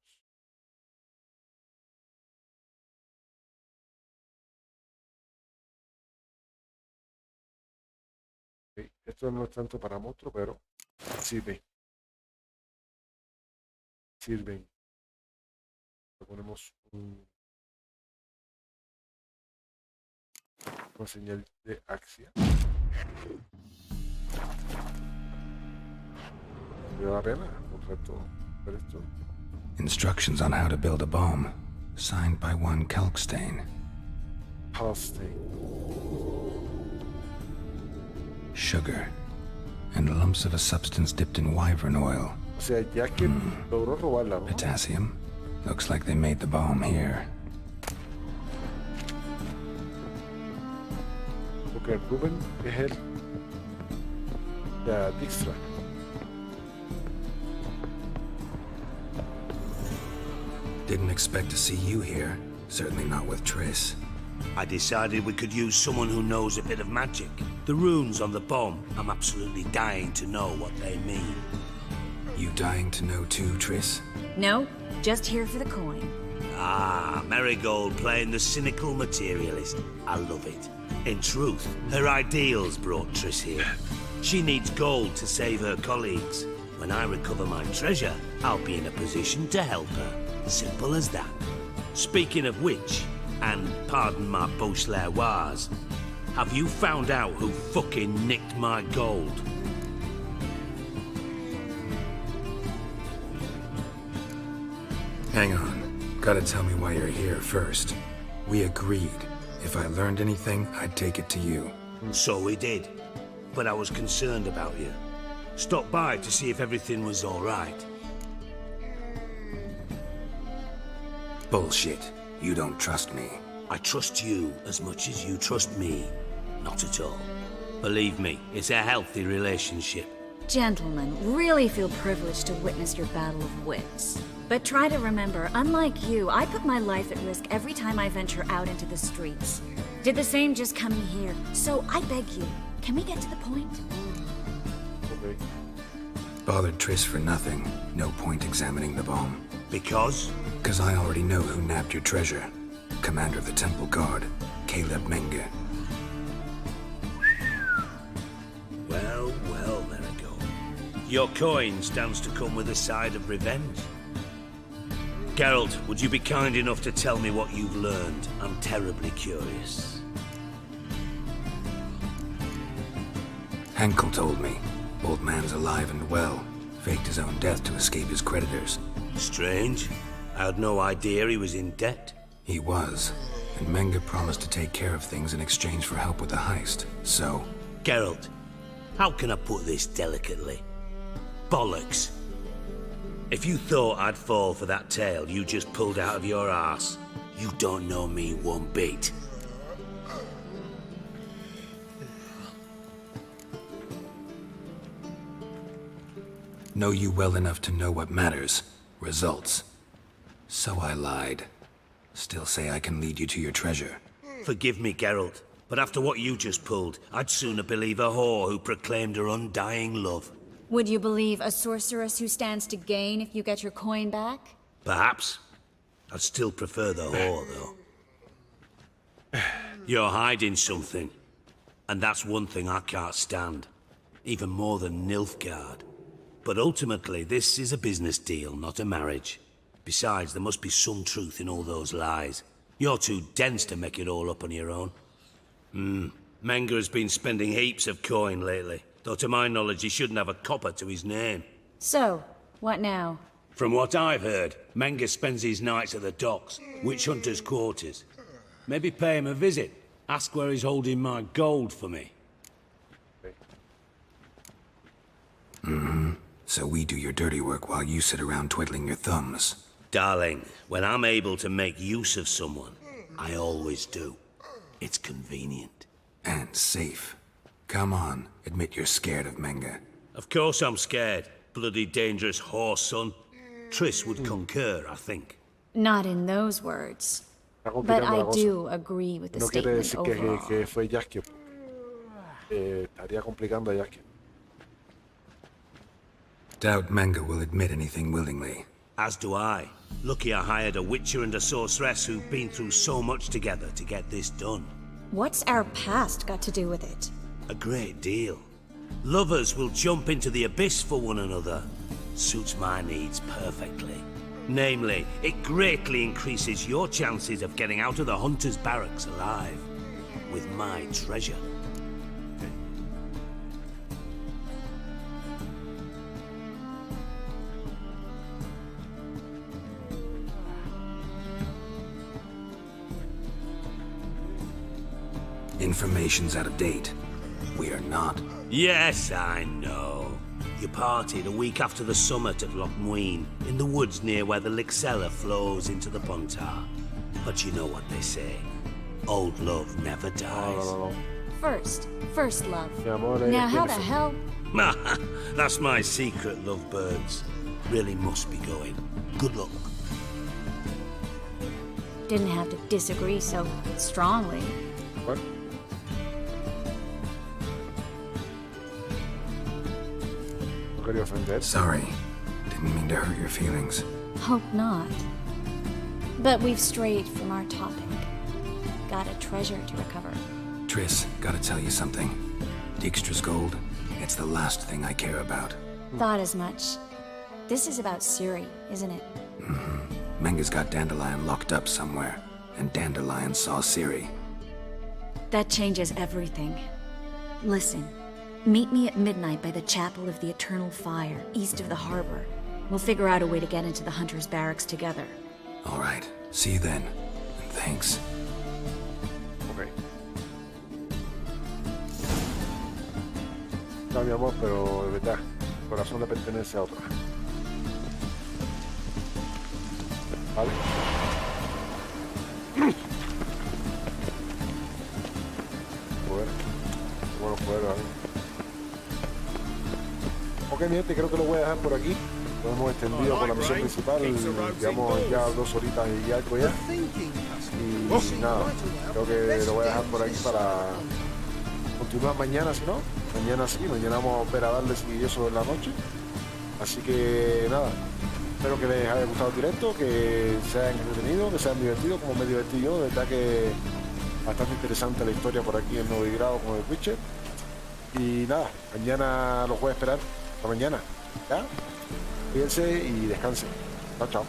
S1: Okay. Esto no es tanto para monstruo, pero sirve. Sirven. Le ponemos una señal de acción. ¿Me da la pena? Correcto. Ver esto.
S3: Instructions on how to build a bomb. Signed by one Kalkstain.
S1: Kalkstain.
S3: Sugar. And lumps of a substance dipped in wyvern oil.
S1: O sea, ya que logró robarla, ¿no?
S3: Potassium. Looks like they made the bomb here.
S1: Porque Ruben es él. Ya, Dijkstra.
S3: Didn't expect to see you here. Certainly not with Triss.
S21: I decided we could use someone who knows a bit of magic. The runes on the bomb, I'm absolutely dying to know what they mean.
S3: You dying to know too, Triss?
S10: No, just here for the coin.
S21: Ah, Marigold playing the cynical materialist. I love it. In truth, her ideals brought Triss here. She needs gold to save her colleagues. When I recover my treasure, I'll be in a position to help her. Simple as that. Speaking of which, and pardon my Beauclervoise, have you found out who fucking nicked my gold?
S3: Hang on. Gotta tell me why you're here first. We agreed. If I learned anything, I'd take it to you.
S21: So we did. But I was concerned about you. Stopped by to see if everything was all right.
S3: Bullshit. You don't trust me.
S21: I trust you as much as you trust me. Not at all. Believe me, it's a healthy relationship.
S10: Gentlemen, really feel privileged to witness your battle of wits. But try to remember, unlike you, I put my life at risk every time I venture out into the streets. Did the same just coming here. So I beg you, can we get to the point?
S1: Okay.
S3: Bothered Triss for nothing. No point examining the bomb.
S21: Because?
S3: Because I already know who nabbed your treasure. Commander of the Temple Guard, Caleb Menge.
S21: Well, well, Marigold. Your coin stands to come with a side of revenge. Geralt, would you be kind enough to tell me what you've learned? I'm terribly curious.
S3: Henkel told me. Old man's alive and well. Faked his own death to escape his creditors.
S21: Strange. I had no idea he was in debt.
S3: He was. And Menge promised to take care of things in exchange for help with the heist. So...
S21: Geralt, how can I put this delicately? Bollocks. If you thought I'd fall for that tale you just pulled out of your arse, you don't know me one bit.
S3: Know you well enough to know what matters. Results. So I lied. Still say I can lead you to your treasure.
S21: Forgive me, Geralt, but after what you just pulled, I'd sooner believe a whore who proclaimed her undying love.
S10: Would you believe a sorceress who stands to gain if you get your coin back?
S21: Perhaps. I'd still prefer the whore, though. You're hiding something. And that's one thing I can't stand. Even more than Nilfgaard. But ultimately, this is a business deal, not a marriage. Besides, there must be some truth in all those lies. You're too dense to make it all up on your own. Menge has been spending heaps of coin lately. Though to my knowledge, he shouldn't have a copper to his name.
S10: So, what now?
S21: From what I've heard, Menge spends his nights at the docks, witch hunters' quarters. Maybe pay him a visit. Ask where he's holding my gold for me.
S3: Mm-hmm. So we do your dirty work while you sit around twiddling your thumbs.
S21: Darling, when I'm able to make use of someone, I always do. It's convenient.
S3: And safe. Come on, admit you're scared of Menge.
S21: Of course I'm scared. Bloody dangerous horse, son. Triss would concur, I think.
S10: Not in those words. But I do agree with the
S1: no quiere
S10: statement
S1: decir
S10: overall.
S1: que fue Jaskier. Estaría complicando a Jaskier.
S3: Doubt Menge will admit anything willingly.
S21: As do I. Lucky I hired a witcher and a sorceress who've been through so much together to get this done.
S10: What's our past got to do with it?
S21: A great deal. Lovers will jump into the abyss for one another. Suits my needs perfectly. Namely, it greatly increases your chances of getting out of the hunter's barracks alive. With my treasure.
S3: Information's out of date. We are not.
S21: Yes, I know. You partied a week after the summit at Loch Muin, in the woods near where the Lixella flows into the Pontar. But you know what they say. Old love never dies.
S10: First love. Now how the hell?
S21: That's my secret, lovebirds. Really must be going. Good luck.
S10: Didn't have to disagree so strongly.
S1: What?
S3: Sorry. Didn't mean to hurt your feelings.
S10: Hope not. But we've strayed from our topic. Got a treasure to recover.
S3: Triss, gotta tell you something. Dijkstra's gold, it's the last thing I care about.
S10: Thought as much. This is about Ciri, isn't it?
S3: Mm-hmm. Menge's got Dandelion locked up somewhere, and Dandelion saw Ciri.
S10: That changes everything. Listen. Meet me at midnight by the Chapel of the Eternal Fire, east of the harbor. We'll figure out a way to get into the Hunter's Barracks together.
S3: All right. See you then. And thanks.
S1: Okay. No, mi amor, pero de verdad, el corazón le pertenece a otra. ¿Vale? Bueno, ok, mi gente, creo que lo voy a dejar por aquí. Lo hemos extendido por la misión principal. Llevamos ya 2 horitas y algo ya. Y nada, creo que lo voy a dejar por aquí para continuar mañana, si no. Mañana sí, mañana vamos a ver a darle seguidillo en la noche. Así que nada, espero que les haya gustado el directo, que se hayan entretenido, que se hayan divertido como me divertí yo. De verdad que bastante interesante la historia por aquí en Novigrado con el Witcher. Y nada, mañana los voy a esperar. Hasta mañana. ¿Ya? Cuídense y descansen. Chao, chao.